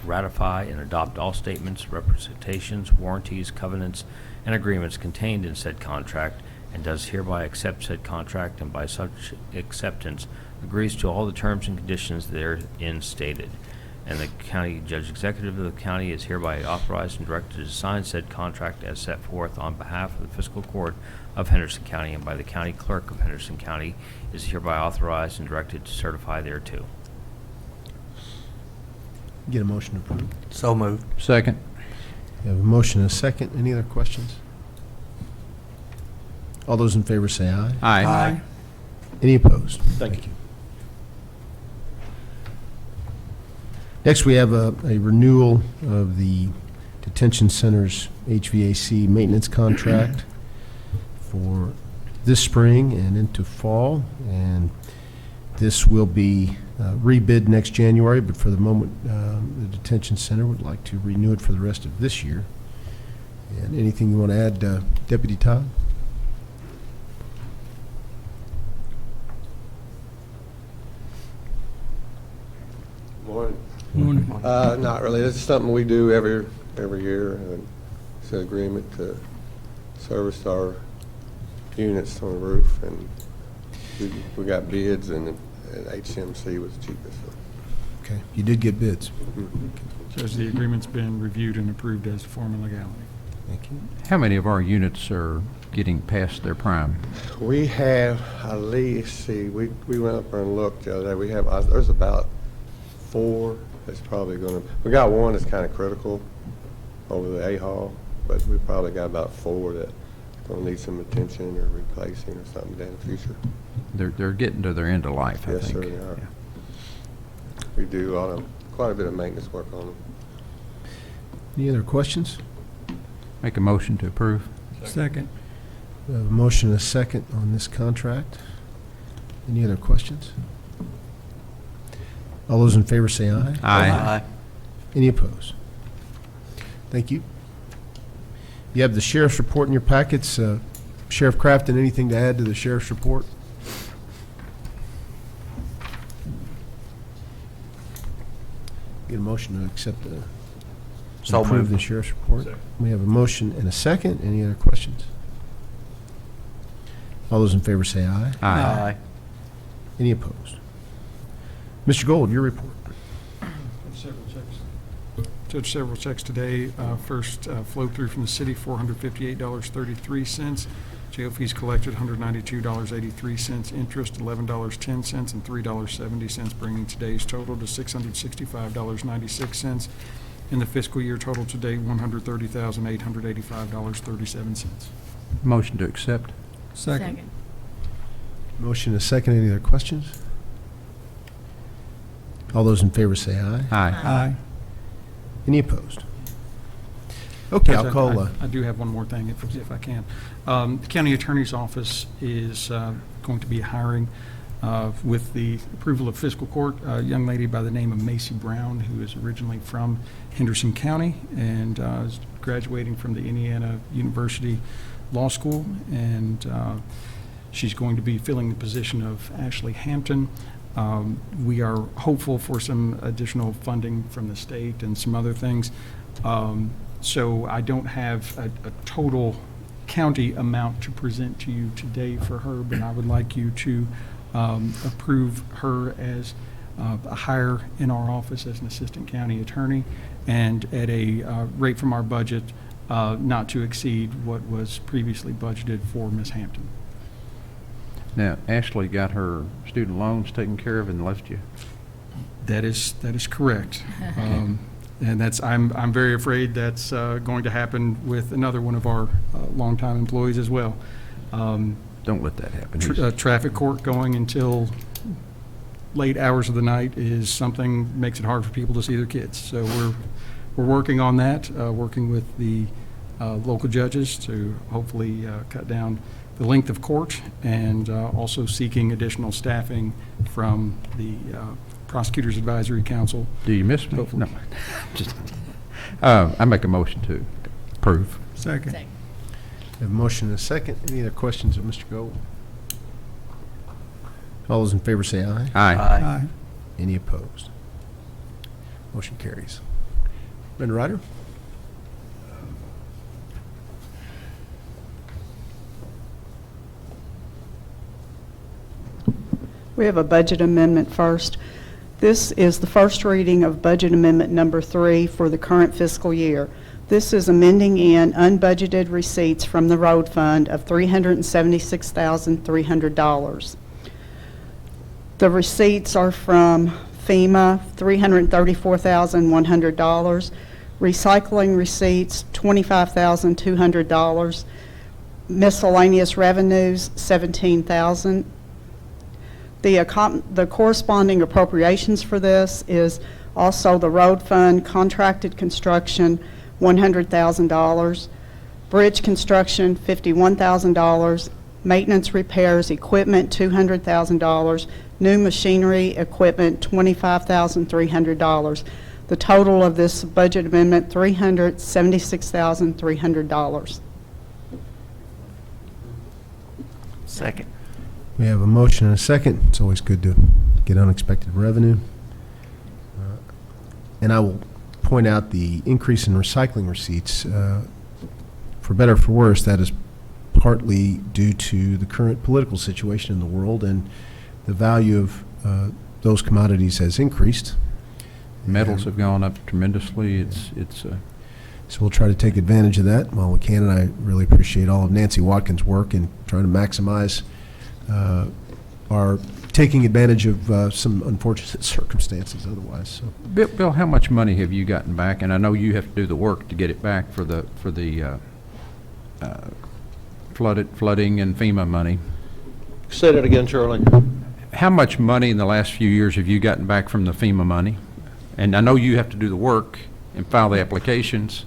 ratify and adopt all statements, representations, warranties, covenants, and agreements contained in said contract, and does hereby accept said contract, and by such acceptance agrees to all the terms and conditions therein stated. And the county judge executive of the county is hereby authorized and directed to sign said contract as set forth on behalf of the Fiscal Court of Henderson County, and by the county clerk of Henderson County is hereby authorized and directed to certify thereto. Get a motion to approve. So moved. Second. We have a motion and a second. Any other questions? All those in favor say aye. Aye. Any opposed? Thank you. Next, we have a renewal of the Detention Center's HVAC maintenance contract for this spring and into fall. And this will be rebid next January, but for the moment, the Detention Center would like to renew it for the rest of this year. And anything you want to add, Deputy Todd? Morning. Morning. Not really. This is something we do every year. And it's an agreement to service our units on the roof, and we got bids, and HMC was the cheapest. So. Okay, you did get bids. Judge, the agreement's been reviewed and approved as a form of legality. Thank you. How many of our units are getting past their prime? We have, at least, we went up there and looked the other day. We have, there's about 4 that's probably going to, we got one that's kind of critical over the A-Hall, but we probably got about 4 that going to need some attention or replacing or something down in the future. They're getting to their end of life, I think. Yes, sir, they are. Yeah. We do quite a bit of maintenance work on them. Any other questions? Make a motion to approve. Second. We have a motion and a second on this contract. Any other questions? All those in favor say aye. Aye. Any opposed? Thank you. You have the sheriff's report in your packets. Sheriff Crafton, anything to add to the sheriff's report? Get a motion to accept the, So approve moved. the sheriff's report. We have a motion and a second. Any other questions? All those in favor say aye. Aye. Any opposed? Mr. Gold, your report. Judge, several checks today. First, flow through from the city, $458.33. Jail fees collected, $192.83. Interest, $11.10, and $3.70, bringing today's total to $665.96. And the fiscal year total today, $130,885.37. Motion to accept. Second. Motion is second. Any other questions? All those in favor say aye. Aye. Any opposed? Okay, I'll Judge, call, I do have one more thing, if I can. The county attorney's office is going to be hiring, with the approval of fiscal court, a young lady by the name of Macy Brown, who is originally from Henderson County and is graduating from the Indiana University Law School, and she's going to be filling the position of Ashley Hampton. We are hopeful for some additional funding from the state and some other things. So I don't have a total county amount to present to you today for her, but I would like you to approve her as a hire in our office as an assistant county attorney, and at a rate from our budget not to exceed what was previously budgeted for Ms. Hampton. Now, Ashley got her student loans taken care of and left you? That is correct. And I'm very afraid that's going to happen with another one of our longtime employees as well. Don't let that happen. Traffic court going until late hours of the night is something, makes it hard for people to see their kids. So we're working on that, working with the local judges to hopefully cut down the length of court, and also seeking additional staffing from the Prosecutors Advisory Council. Do you miss me? Hopefully. No. Just, I make a motion to approve. Second. We have a motion and a second. Any other questions of Mr. Gold? All those in favor say aye. Aye. Any opposed? Motion carries. Brenda Ryder? We have a budget amendment first. This is the first reading of Budget Amendment Number 3 for the current fiscal year. This is amending in unbudgeted receipts from the road fund of $376,300. The receipts are from FEMA, $334,100, recycling receipts, $25,200, miscellaneous revenues, $17,000. The corresponding appropriations for this is also the road fund, contracted construction, $100,000, bridge construction, $51,000, maintenance repairs, equipment, $200,000, new machinery, equipment, $25,300. The total of this budget amendment, $376,300. Second. We have a motion and a second. It's always good to get unexpected revenue. And I will point out the increase in recycling receipts. For better or for worse, that is partly due to the current political situation in the world, and the value of those commodities has increased. Metals have gone up tremendously. So we'll try to take advantage of that while we can, and I really appreciate all of Nancy Watkins' work in trying to maximize our taking advantage of some unfortunate circumstances otherwise. So. Bill, how much money have you gotten back? And I know you have to do the work to get it back for the flooding and FEMA money. Say that again, Charlie. How much money in the last few years have you gotten back from the FEMA money? And I know you have to do the work and file the applications.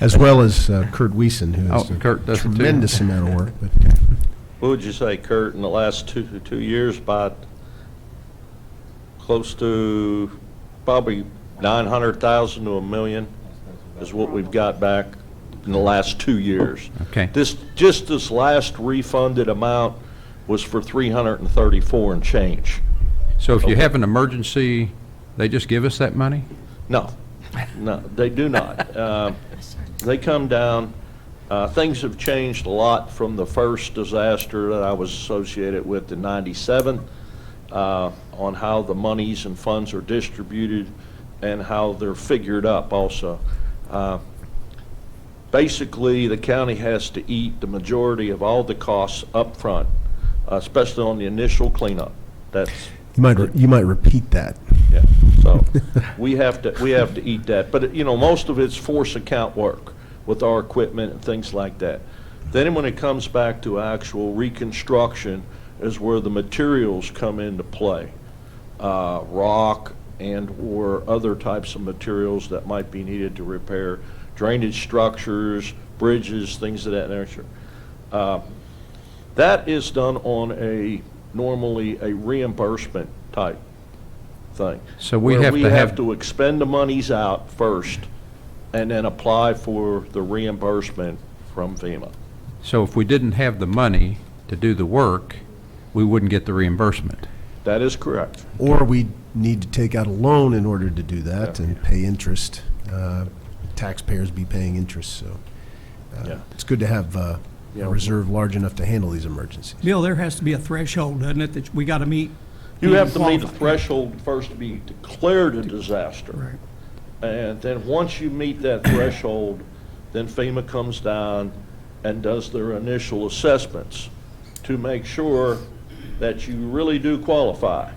As well as Kurt Wiesen, who has Kurt does a tremendous amount of work. But What would you say, Kurt, in the last two years, about close to probably 900,000 to $1 million is what we've got back in the last 2 years. Okay. This last refunded amount was for 334 and change. So if you have an emergency, they just give us that money? No, they do not. They come down. Things have changed a lot from the first disaster that I was associated with in '97 on how the monies and funds are distributed and how they're figured up also. basically, the county has to eat the majority of all the costs up front, especially on the initial cleanup. That's You might repeat that. yeah. So we have to eat that. But most of it's force account work with our equipment and things like that. Then when it comes back to actual reconstruction is where the materials come into play. Rock and or other types of materials that might be needed to repair drainage structures, bridges, things of that nature. That is done on normally a reimbursement type thing. So we where have to have to expend the monies out first and then apply for the reimbursement from FEMA. So if we didn't have the money to do the work, we wouldn't get the reimbursement. That is correct. Or we need to take out a loan in order to do that and pay interest. Taxpayers be paying interest, so it's good to have a reserve large enough to handle these emergencies. Bill, there has to be a threshold, doesn't it, that we got to meet? You have to meet the threshold first to be declared a disaster. Right. And then once you meet that threshold, then FEMA comes down and does their initial assessments to make sure that you really do qualify.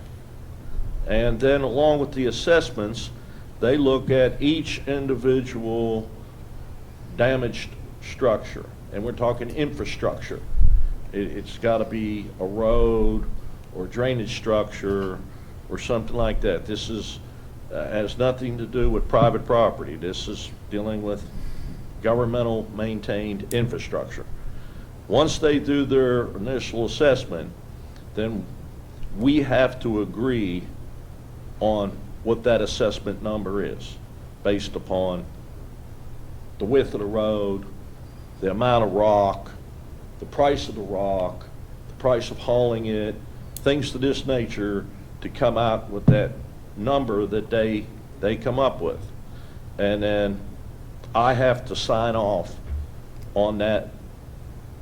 And then along with the assessments, they look at each individual damaged structure. And we're talking infrastructure. It's got to be a road or drainage structure or something like that. This has nothing to do with private property. This is dealing with governmental maintained infrastructure. Once they do their initial assessment, then we have to agree on what that assessment number is based upon the width of the road, the amount of rock, the price of the rock, the price of hauling it, things of this nature, to come out with that number that they come up with. And then I have to sign off on that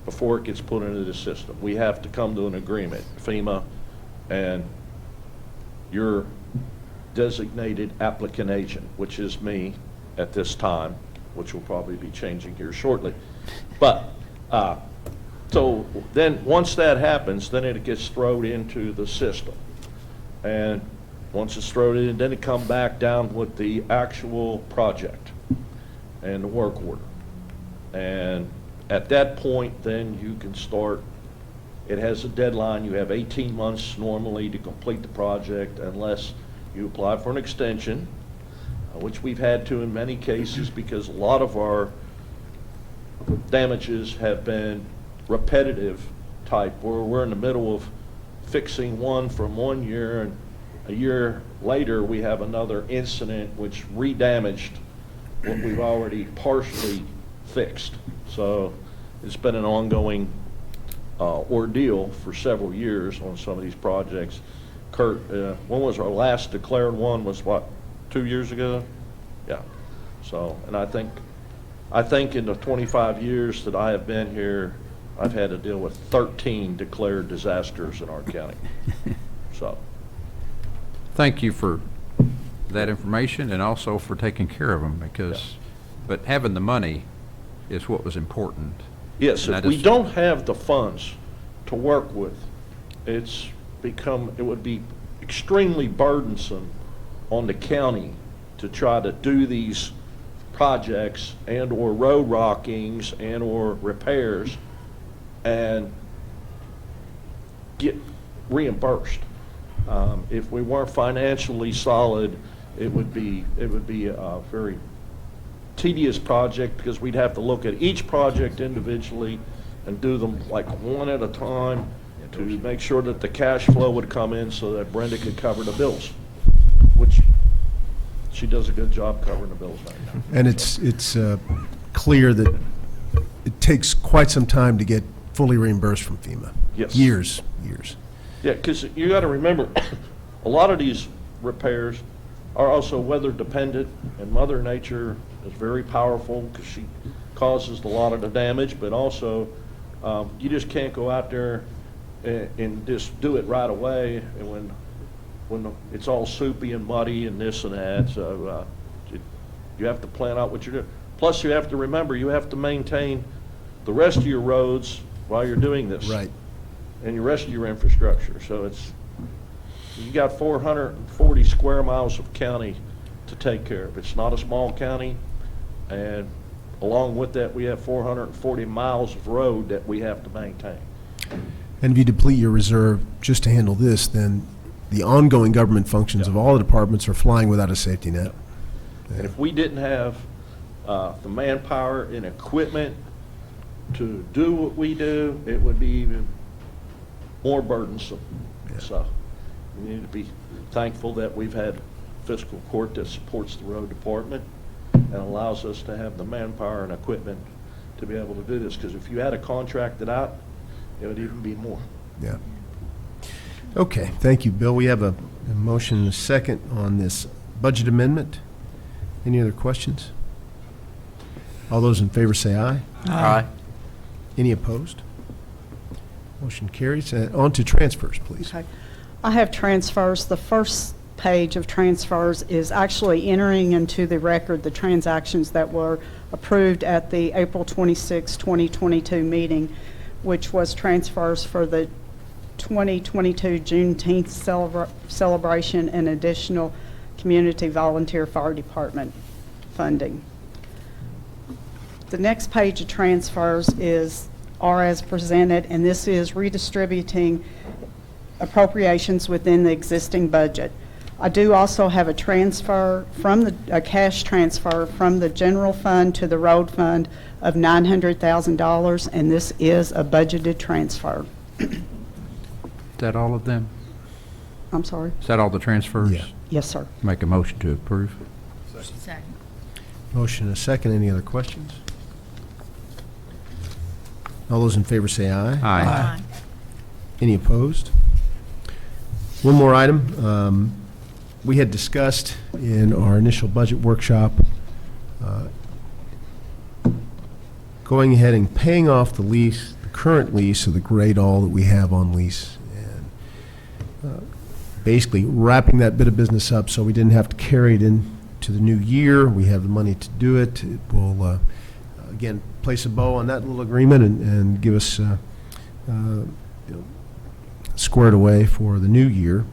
before it gets put into the system. We have to come to an agreement, FEMA and your designated applicant agent, which is me at this time, which will probably be changing here shortly. But so then once that happens, then it gets thrown into the system. And once it's thrown in, then it comes back down with the actual project and the work order. And at that point, then you can start. It has a deadline. You have 18 months normally to complete the project unless you apply for an extension, which we've had to in many cases because a lot of our damages have been repetitive type, where we're in the middle of fixing one from 1 year and a year later we have another incident which re-damaged what we've already partially fixed. So it's been an ongoing ordeal for several years on some of these projects. Kurt, when was our last declared one? Was what, 2 years ago? Yeah. So, and I think in the 25 years that I have been here, I've had to deal with 13 declared disasters in our county. So. Thank you for that information and also for taking care of them because, but having the money is what was important. Yes, if we don't have the funds to work with, it would be extremely burdensome on the county to try to do these projects and or road rockings and or repairs and get reimbursed. If we weren't financially solid, it would be a very tedious project because we'd have to look at each project individually and do them like one at a time to make sure that the cash flow would come in so that Brenda could cover the bills, which she does a good job covering the bills right now. And it's clear that it takes quite some time to get fully reimbursed from FEMA. Yes. Years. Yeah, because you got to remember, a lot of these repairs are also weather dependent, and Mother Nature is very powerful because she causes a lot of the damage, but also you just can't go out there and just do it right away and when it's all soupy and muddy and this and that. So you have to plan out what you're doing. Plus, you have to remember, you have to maintain the rest of your roads while you're doing this. Right. And the rest of your infrastructure. So you got 440 square miles of county to take care of. It's not a small county, and along with that, we have 440 miles of road that we have to maintain. And if you deplete your reserve just to handle this, then the ongoing government functions of all the departments are flying without a safety net. And if we didn't have the manpower and equipment to do what we do, it would be even more burdensome. So we need to be thankful that we've had fiscal court that supports the road department and allows us to have the manpower and equipment to be able to do this. Because if you had to contract it out, it would even be more. Yeah. Okay, thank you, Bill. We have a motion and a second on this budget amendment. Any other questions? All those in favor say aye. Aye. Any opposed? Motion carries. On to transfers, please. Okay. I have transfers. The first page of transfers is actually entering into the record the transactions that were approved at the April 26, 2022 meeting, which was transfers for the 2022 Juneteenth celebration and additional community volunteer fire department funding. The next page of transfers are as presented, and this is redistributing appropriations within the existing budget. I do also have a transfer a cash transfer from the general fund to the road fund of $900,000, and this is a budgeted transfer. Is that all of them? I'm sorry? Is that all the transfers? Yeah. Yes, sir. Make a motion to approve. Second. Motion and a second. Any other questions? All those in favor say aye. Aye. Any opposed? One more item. We had discussed in our initial budget workshop going ahead and paying off the lease, the current lease of the Great All that we have on lease, and basically wrapping that bit of business up so we didn't have to carry it into the new year. We have the money to do it. It will, again, place a bow on that little agreement and give us squared away for the new year.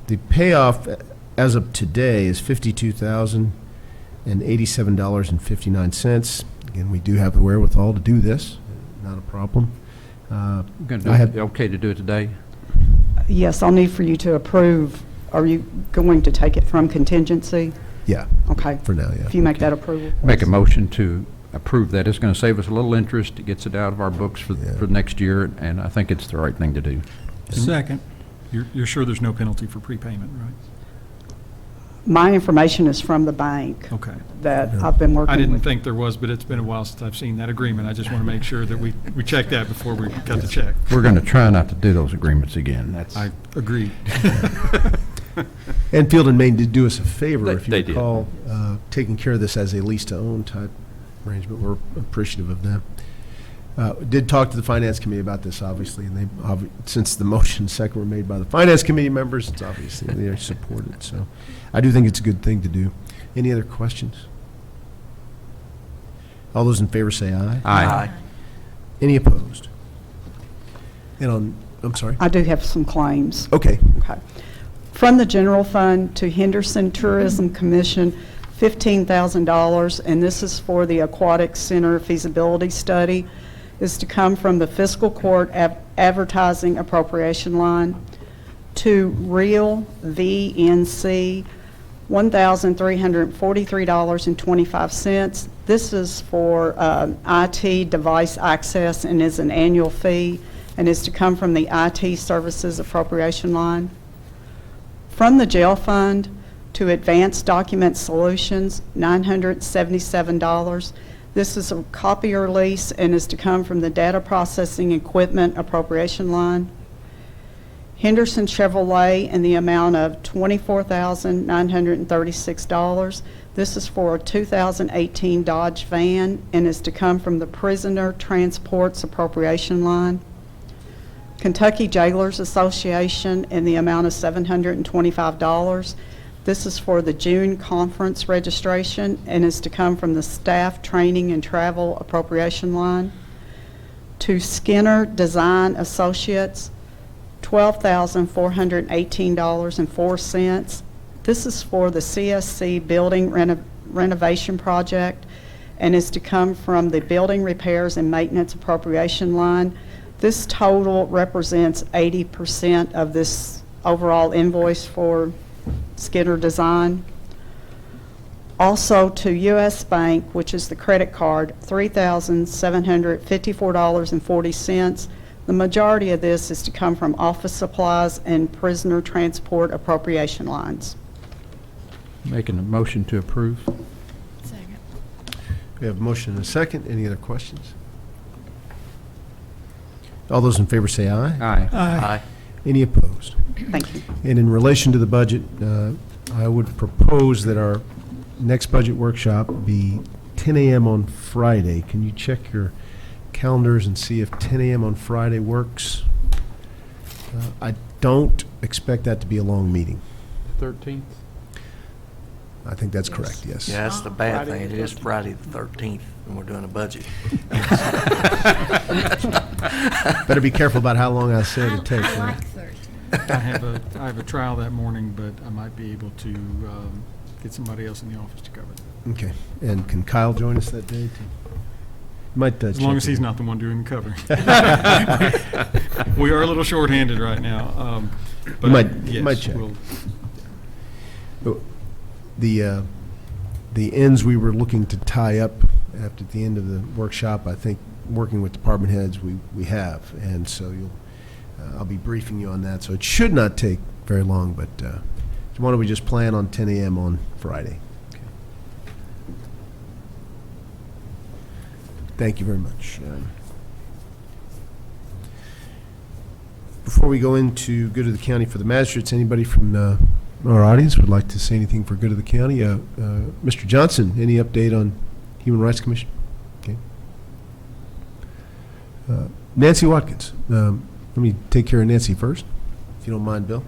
The payoff as of today is $52,087.59. Again, we do have the wherewithal to do this. Not a problem. Okay to do it today? Yes, I'll need for you to approve. Are you going to take it from contingency? Yeah. Okay. For now, yeah. If you make that approval. Make a motion to approve that. It's going to save us a little interest. It gets it out of our books for next year, and I think it's the right thing to do. Second. You're sure there's no penalty for prepayment, right? My information is from the bank Okay. that I've been working I with. didn't think there was, but it's been a while since I've seen that agreement. I just want to make sure that we check that before we cut the check. We're going to try not to do those agreements again. That's. I agree. And Field and Main did do us a favor, if you They did. recall, taking care of this as a lease-to-own type arrangement. We're appreciative of that. Did talk to the Finance Committee about this, obviously, and they, since the motion and second were made by the Finance Committee members, it's obviously they support it. So I do think it's a good thing to do. Any other questions? All those in favor say aye. Aye. Any opposed? And I'm sorry? I do have some claims. Okay. Okay. From the general fund to Henderson Tourism Commission, $15,000, and this is for the Aquatic Center feasibility study, is to come from the fiscal court advertising appropriation line. To Real VNC, $1,343.25. This is for IT device access and is an annual fee and is to come from the IT services appropriation line. From the jail fund to Advanced Document Solutions, $977. This is a copier lease and is to come from the data processing equipment appropriation line. Henderson Chevrolet in the amount of $24,936. This is for a 2018 Dodge van and is to come from the Prisoner Transports appropriation line. Kentucky Jailers Association in the amount of $725. This is for the June conference registration and is to come from the staff training and travel appropriation line. To Skinner Design Associates, $12,418.04. This is for the CSC building renovation project and is to come from the building repairs and maintenance appropriation line. This total represents 80% of this overall invoice for Skinner Design. Also to U.S. Bank, which is the credit card, $3,754.40. The majority of this is to come from office supplies and prisoner transport appropriation lines. Making a motion to approve. Second. We have a motion and a second. Any other questions? All those in favor say aye. Aye. Aye. Any opposed? Thank you. And in relation to the budget, I would propose that our next budget workshop be 10 a.m. on Friday. Can you check your calendars and see if 10 a.m. on Friday works? I don't expect that to be a long meeting. 13th? I think that's correct, yes. Yeah, that's the bad thing. It is Friday the 13th, and we're doing a budget. Better be careful about how long I say it takes. I like 13. I have a trial that morning, but I might be able to get somebody else in the office to cover it. Okay. And can Kyle join us that day? Too? Might, As long check as he's it. not the one doing the covering. We are a little short-handed right now. But might yes, check. we'll- The ends we were looking to tie up after the end of the workshop, I think, working with department heads, we have. And so I'll be briefing you on that. So it should not take very long, but why don't we just plan on 10 a.m. on Friday? Okay. Thank you very much. Before we go into good of the county for the magistrates, anybody from our audience would like to say anything for good of the county? Mr. Johnson, any update on Human Rights Commission? Okay. Nancy Watkins, let me take care of Nancy first, if you don't mind, Bill.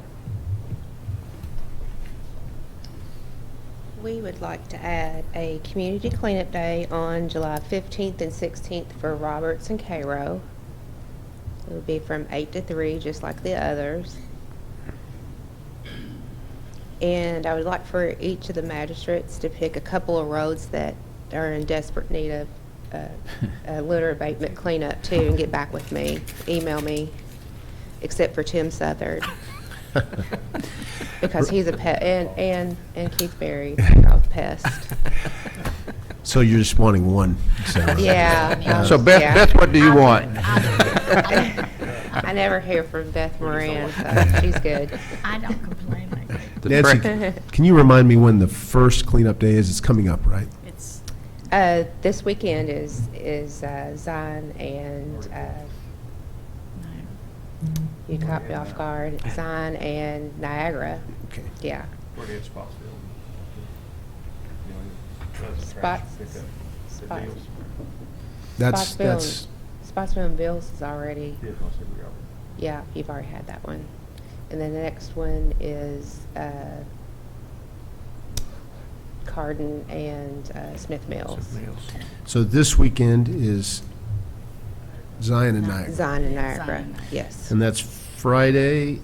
We would like to add a community cleanup day on July 15th and 16th for Roberts and Cairo. It will be from 8 to 3, just like the others. And I would like for each of the magistrates to pick a couple of roads that are in desperate need of litter abatement cleanup too, and get back with me, email me, except for Tim Southard. Because he's a pet, and Keith Berry, they're both pests. So you're just wanting one, so. Yeah. So Beth, what do you want? I never hear from Beth Moran, so she's good. I don't complain like that. Nancy, can you remind me when the first cleanup day is? It's coming up, right? It's This weekend is Zion and, you caught me off guard, Zion and Niagara. Okay. Yeah. Spotsville and Bills is already. Yeah, you've already had that one. And then the next one is Cardin and Smith Mills. So this weekend is Zion and Niagara. Zion and Niagara, Zion. yes. And that's Friday,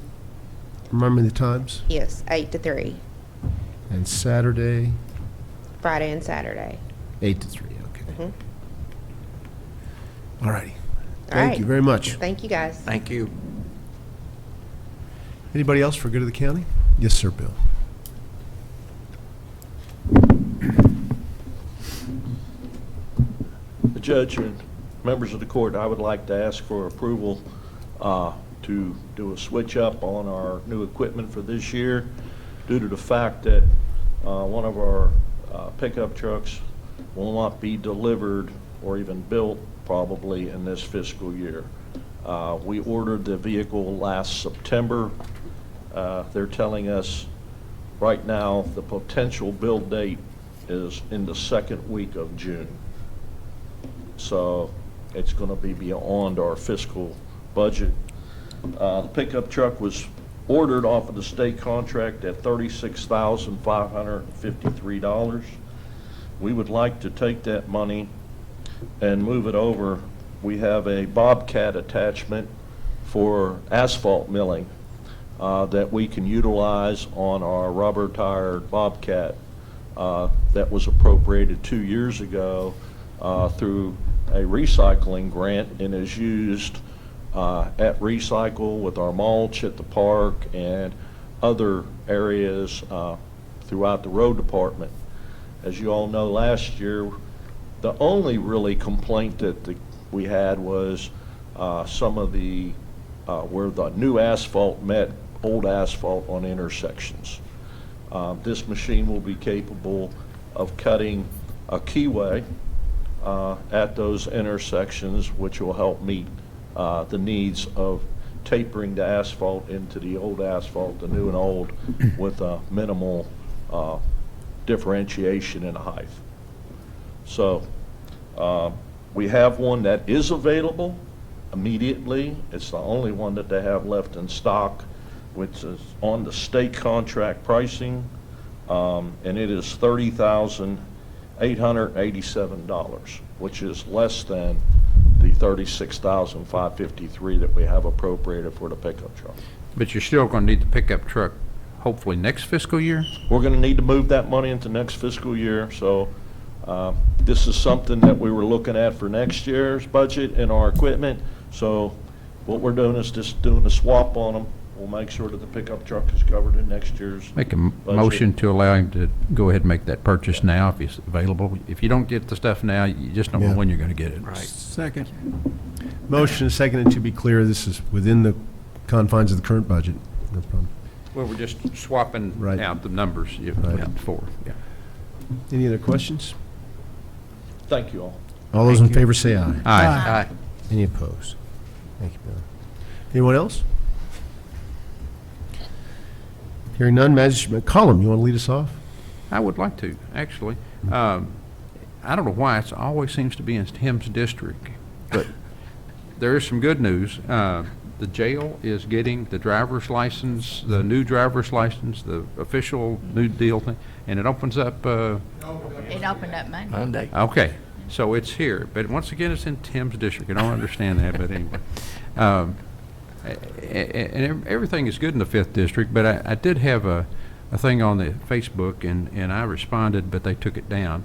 remember the times? Yes, 8 to 3, And Saturday, Friday and Saturday. 8 to 3, okay. Mhm. All righty. All Thank right. you very much. Thank you, guys. Thank you. Anybody else for good of the county? Yes, sir, Bill. The judge and members of the court, I would like to ask for approval to do a switch up on our new equipment for this year due to the fact that one of our pickup trucks will not be delivered or even built probably in this fiscal year. We ordered the vehicle last September. They're telling us right now the potential build date is in the second week of June. So it's going to be beyond our fiscal budget. The pickup truck was ordered off of the state contract at $36,553. We would like to take that money and move it over. We have a Bobcat attachment for asphalt milling that we can utilize on our rubber-tired Bobcat that was appropriated 2 years ago through a recycling grant and is used at Recycle with our mulch at the park and other areas throughout the road department. As you all know, last year, the only really complaint that we had was some of the, where the new asphalt met old asphalt on intersections. This machine will be capable of cutting a keyway at those intersections, which will help meet the needs of tapering the asphalt into the old asphalt, the new and old, with a minimal differentiation in height. So we have one that is available immediately. It's the only one that they have left in stock, which is on the state contract pricing, and it is $30,887, which is less than the $36,553 that we have appropriated for the pickup truck. But you're still going to need the pickup truck hopefully next fiscal year? We're going to need to move that money into next fiscal year, so this is something that we were looking at for next year's budget and our equipment. So what we're doing is just doing a swap on them. We'll make sure that the pickup truck is covered in next year's Make a budget. motion to allow him to go ahead and make that purchase now if it's available. If you don't get the stuff now, you just don't know Yeah. when you're going to get it. Right. Second. Motion is seconded. To be clear, this is within the confines of the current budget. No problem. Well, we're just swapping Right. out the numbers you've Right. put for. Yeah. Any other questions? Thank you all. All those in favor say aye. Aye. Any opposed? Thank you, Bill. Anyone else? Hearing none, Magistrate McCollum, you want to lead us off? I would like to, actually. I don't know why, it always seems to be in Tim's district, but there is some good news. The jail is getting the driver's license, the new driver's license, the official new deal thing, and it opens up, It opened up Monday. okay, so it's here. But once again, it's in Tim's district. I don't understand that, but anyway. And everything is good in the 5th District, but I did have a thing on the Facebook, and I responded, but they took it down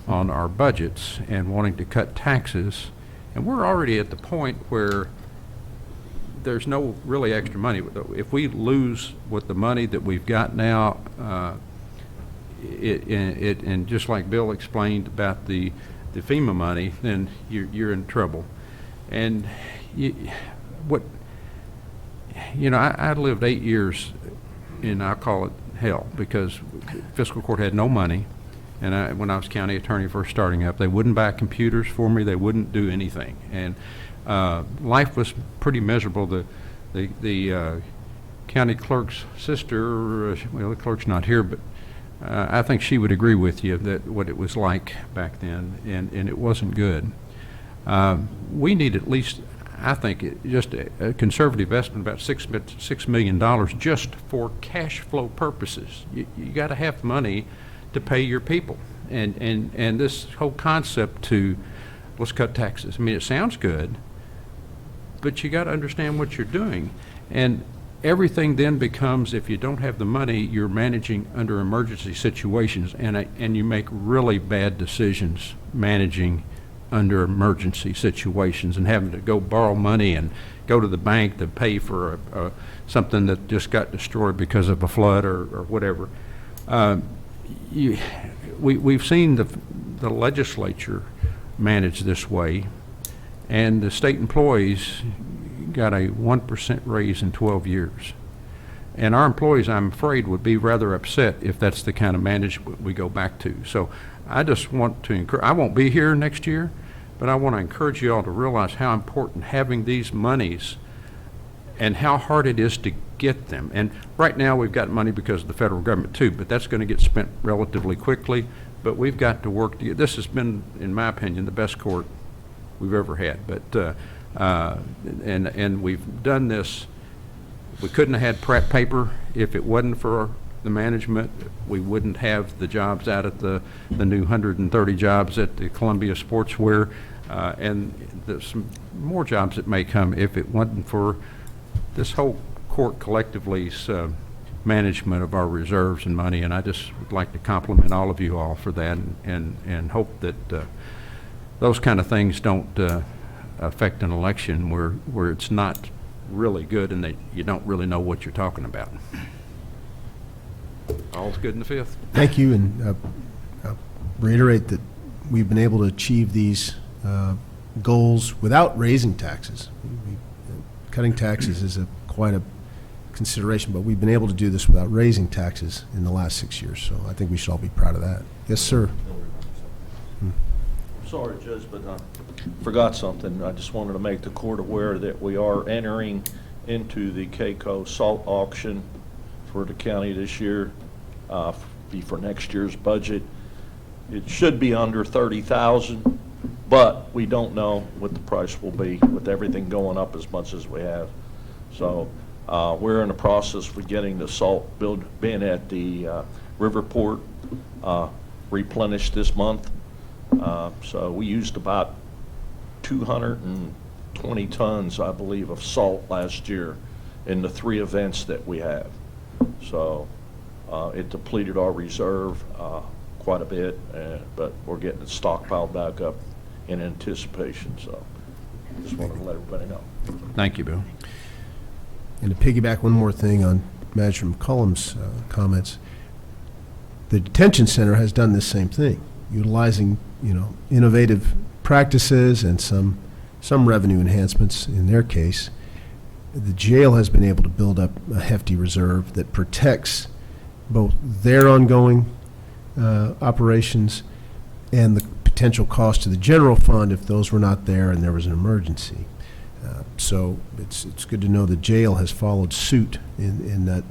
on our budgets and wanting to cut taxes. And we're already at the point where there's no really extra money. If we lose with the money that we've got now, and just like Bill explained about the FEMA money, then you're in trouble. And I lived 8 years in, I'll call it hell, because fiscal court had no money. And when I was county attorney first starting up, they wouldn't buy computers for me. They wouldn't do anything. And life was pretty miserable. The county clerk's sister, well, the clerk's not here, but I think she would agree with you that what it was like back then, and it wasn't good. We need at least, I think, just a conservative estimate, about $6 million just for cash flow purposes. You got to have money to pay your people, and this whole concept to let's cut taxes. I mean, it sounds good, but you got to understand what you're doing, and everything then becomes, if you don't have the money, you're managing under emergency situations, and you make really bad decisions managing under emergency situations and having to go borrow money and go to the bank to pay for something that just got destroyed because of a flood or whatever. We've seen the legislature manage this way, and the state employees got a 1% raise in 12 years. And our employees, I'm afraid, would be rather upset if that's the kind of management we go back to. So I just want to encourage, I won't be here next year, but I want to encourage you all to realize how important having these monies and how hard it is to get them. And right now we've got money because of the federal government too, but that's going to get spent relatively quickly. But we've got to work to get, this has been, in my opinion, the best court we've ever had. But and we've done this We couldn't have had prep paper if it wasn't for the management. We wouldn't have the jobs out at the new 130 jobs at the Columbia Sportswear, and there's some more jobs that may come if it wasn't for this whole court collectively's management of our reserves and money. And I just would like to compliment all of you all for that, and hope that those kind of things don't affect an election where it's not really good and that you don't really know what you're talking about. All's good in the fifth. Thank you, and reiterate that we've been able to achieve these goals without raising taxes. Cutting taxes is quite a consideration, but we've been able to do this without raising taxes in the last 6 years, so I think we should all be proud of that. Yes, sir. Sorry, Judge, but I forgot something. I just wanted to make the court aware that we are entering into the CAECO salt auction for the county this year, be for next year's budget. It should be under $30,000, but we don't know what the price will be with everything going up as much as we have. So we're in the process of getting the salt bin at the Riverport replenished this month. So we used about 220 tons, I believe, of salt last year in the 3 events that we have. So it depleted our reserve quite a bit, but we're getting it stockpiled back up in anticipation. So just wanted to let everybody know. Thank you, Bill. And to piggyback one more thing on Manager McCollum's comments, the detention center has done this same thing, utilizing innovative practices and some revenue enhancements in their case. The jail has been able to build up a hefty reserve that protects both their ongoing operations and the potential cost to the general fund if those were not there and there was an emergency. So it's good to know the jail has followed suit in that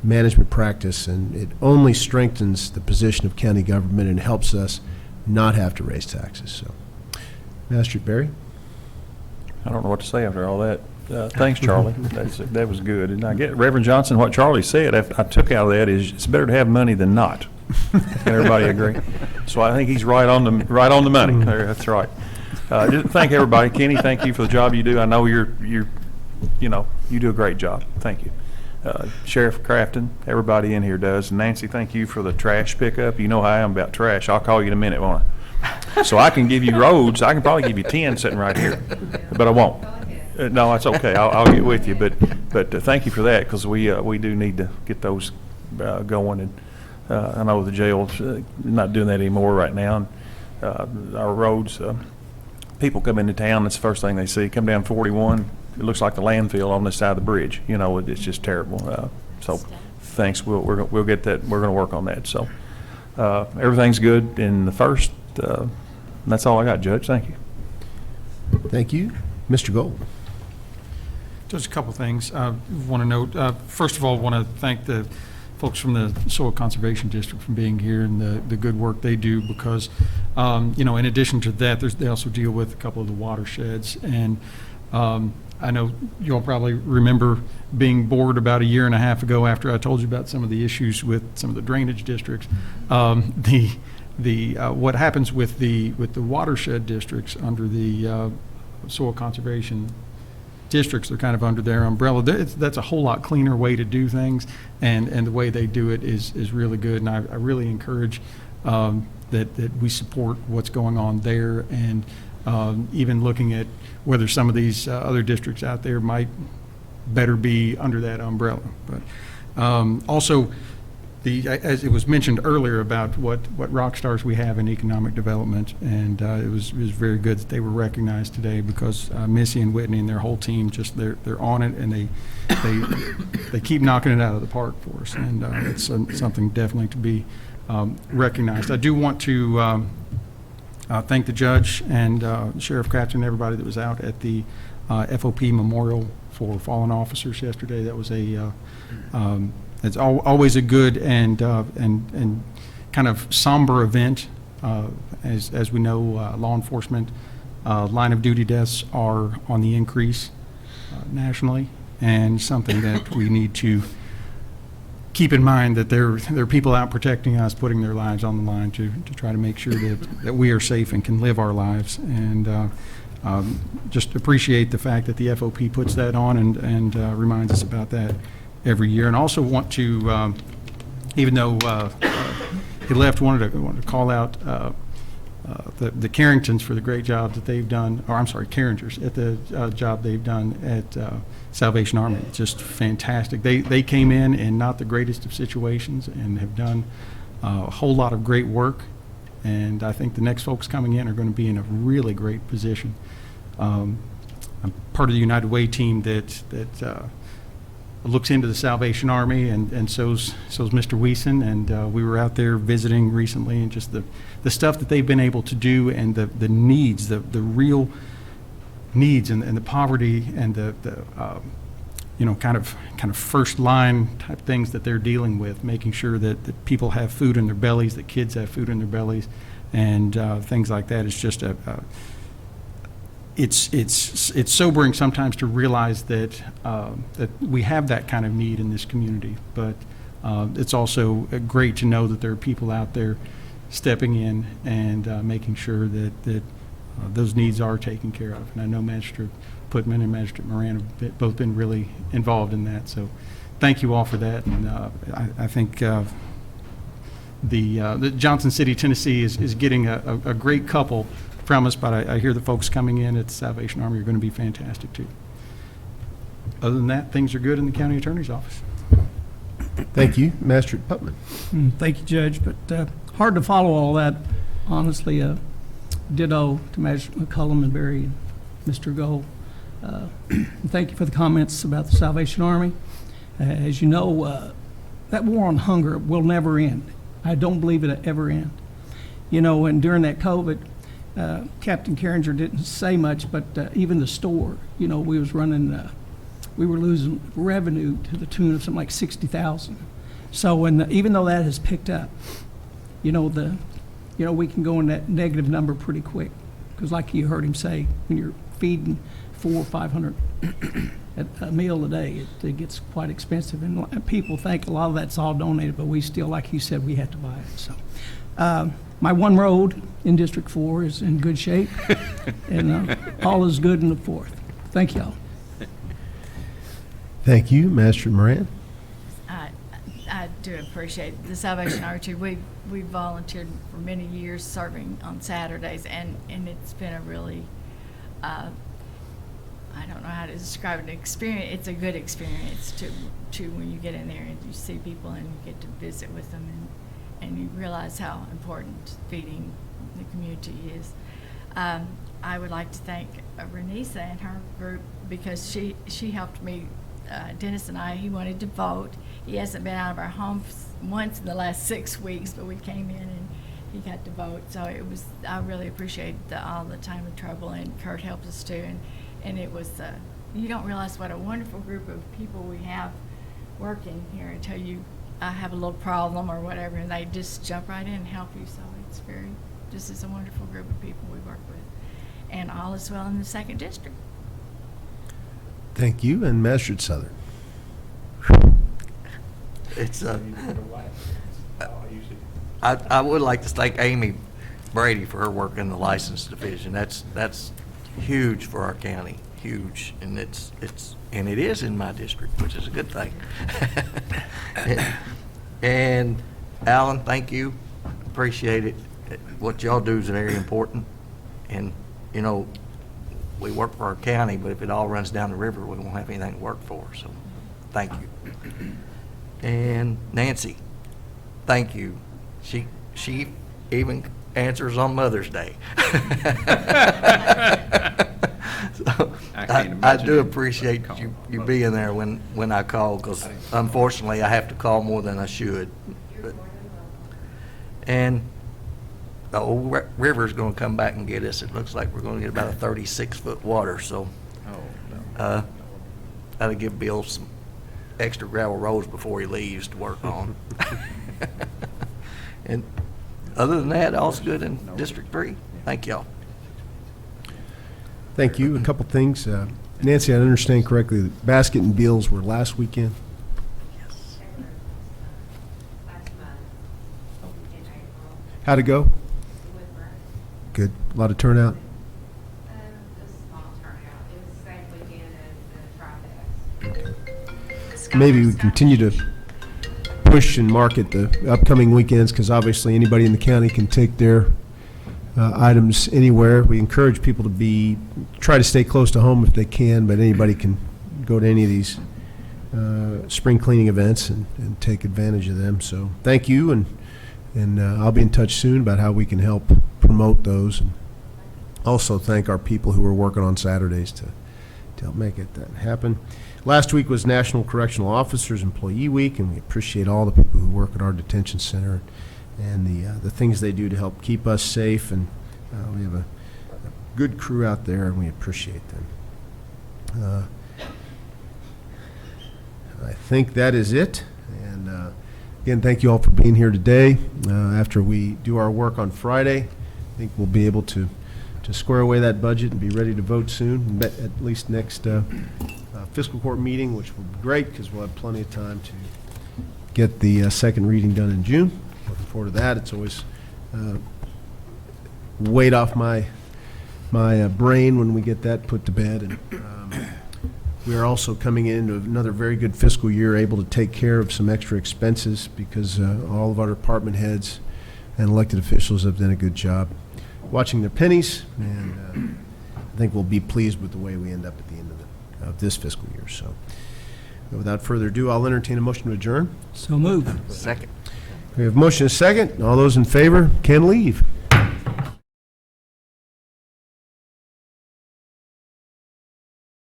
management practice, and it only strengthens the position of county government and helps us not have to raise taxes. So, Magistrate Berry? I don't know what to say after all that. Thanks, Charlie. That was good. And I get Reverend Johnson, what Charlie said, I took out of that is it's better to have money than not. Can everybody agree? So I think he's right on the money. That's right. Just thank everybody. Kenny, thank you for the job you do. I know you do a great job. Thank you. Sheriff Crafton, everybody in here does. And Nancy, thank you for the trash pickup. You know how I am about trash. I'll call you in a minute, won't I? So I can give you roads. I can probably give you 10 sitting right here, but I won't. No, that's okay. I'll get with you. But thank you for that, because we do need to get those going. And I know the jail's not doing that anymore right now. And, our roads, people come into town. That's the first thing they see. Come down 41. It looks like the landfill on this side of the bridge. It's just terrible. So thanks. We'll get that. We're going to work on that. So everything's good in the first. That's all I got, Judge. Thank you. Thank you. Mr. Gold. Just a couple things I want to note. First of all, I want to thank the folks from the Soil Conservation District for being here and the good work they do, because, in addition to that, they also deal with a couple of the watersheds. And I know you all probably remember being bored about a year and a half ago after I told you about some of the issues with some of the drainage districts. What happens with the watershed districts under the soil conservation districts, they're kind of under their umbrella. That's a whole lot cleaner way to do things, and the way they do it is really good. And I really encourage that we support what's going on there, and even looking at whether some of these other districts out there might better be under that umbrella. But also, as it was mentioned earlier about what rock stars we have in economic development, and it was very good that they were recognized today, because Missy and Whitney and their whole team they're on it, and they keep knocking it out of the park for us, and it's something definitely to be recognized. I do want to thank the judge and Sheriff Crafton and everybody that was out at the FOP Memorial for Fallen Officers yesterday. That was it's always a good and kind of somber event. As we know, law enforcement line of duty deaths are on the increase nationally, and something that we need to keep in mind, that there are people out protecting us, putting their lives on the line to try to make sure that we are safe and can live our lives. And just appreciate the fact that the FOP puts that on and reminds us about that every year. And also want to, even though he left, wanted to call out the Carringtons for the great job that they've done, or I'm sorry, Carringers, at the job they've done at Salvation Army. It's just fantastic. They came in not the greatest of situations and have done a whole lot of great work. And I think the next folks coming in are going to be in a really great position. I'm part of the United Way team that looks into the Salvation Army, and so's Mr. Wiesen, and we were out there visiting recently, and just the stuff that they've been able to do, and the needs, the real needs, and the poverty, and the kind of first line type things that they're dealing with, making sure that people have food in their bellies, that kids have food in their bellies, and things like that. It's just it's sobering sometimes to realize that that we have that kind of need in this community, but it's also great to know that there are people out there stepping in and making sure that those needs are taken care of. And I know Magistrate Putman and Magistrate Moran have both been really involved in that. So thank you all for that. And I think the Johnson City, Tennessee is getting a great couple from us, but I hear the folks coming in at the Salvation Army are going to be fantastic too. Other than that, things are good in the County Attorney's Office. Thank you. Magistrate Putman. Thank you, Judge, but hard to follow all that, honestly. Ditto to Magistrate McCullum and Barry and Mr. Gold. Thank you for the comments about the Salvation Army. As you know, that war on hunger will never end. I don't believe it'll ever end. You know, and during that COVID, Captain Carringer didn't say much, but even the store, you know, we was running, we were losing revenue to the tune of something like $60,000. So, even though that has picked up, you know, we can go in that negative number pretty quick, because like you heard him say, when you're feeding 400 or 500 at a meal a day, it gets quite expensive, and people think a lot of that's all donated, but we still, like you said, we have to buy it. So. My one road in District 4 is in good shape, and all is good in the 4th. Thank y'all. Thank you, Magistrate Moran. I do appreciate the Salvation Army too. We volunteered for many years serving on Saturdays, and it's been a really, I don't know how to describe it, an experience. It's a good experience to when you get in there and you see people and you get to visit with them, and you realize how important feeding the community is. I would like to thank Renisa and her group, because she helped me. Dennis and I, he wanted to vote. He hasn't been out of our home once in the last 6 weeks, but we came in and he got to vote. So I really appreciate all the time and trouble, and Kurt helped us too. And it was, you don't realize what a wonderful group of people we have working here until you have a little problem or whatever, and they just jump right in and help you. So it's a wonderful group of people we work with. And all is well in the 2nd District. Thank you, and Magistrate Southern. It's I would like to thank Amy Brady for her work in the license division. That's huge for our county, huge, and it is in my district, which is a good thing. And Alan, thank you, appreciate it. What y'all do is very important, and you know, we work for our county, but if it all runs down the river, we won't have anything to work for. So, thank you. And Nancy, thank you. She even answers on Mother's Day. So, I do appreciate you being there when I call, because unfortunately I have to call more than I should. And the old river's going to come back and get us. It looks like we're going to get about a 36-foot water, so that'll give Bill some extra gravel roads before he leaves to work on. And other than that, all's good in District 3. Thank y'all. Thank you. A couple things. Nancy, I understand correctly, that basket and bills were last weekend? How'd it go? Good. A lot of turnout? Maybe we continue to push and market the upcoming weekends, because obviously anybody in the county can take their items anywhere. We encourage people to try to stay close to home if they can, but anybody can go to any of these spring cleaning events and take advantage of them. So thank you, and I'll be in touch soon about how we can help promote those. And also thank our people who are working on Saturdays to help make that happen. Last week was National Correctional Officers Employee Week, and we appreciate all the people who work at our detention center and the things they do to help keep us safe. And we have a good crew out there, and we appreciate them. I think that is it. And again, thank you all for being here today. After we do our work on Friday, I think we'll be able to square away that budget and be ready to vote soon, at least next fiscal court meeting, which will be great because we'll have plenty of time to get the second reading done in June. Looking forward to that. It's always weight off my brain when we get that put to bed. And we are also coming into another very good fiscal year, able to take care of some extra expenses because all of our department heads and elected officials have done a good job watching their pennies, and I think we'll be pleased with the way we end up at the end of this fiscal year. So without further ado, I'll entertain a motion to adjourn. So moved. Second. We have motion and a second. All those in favor can leave.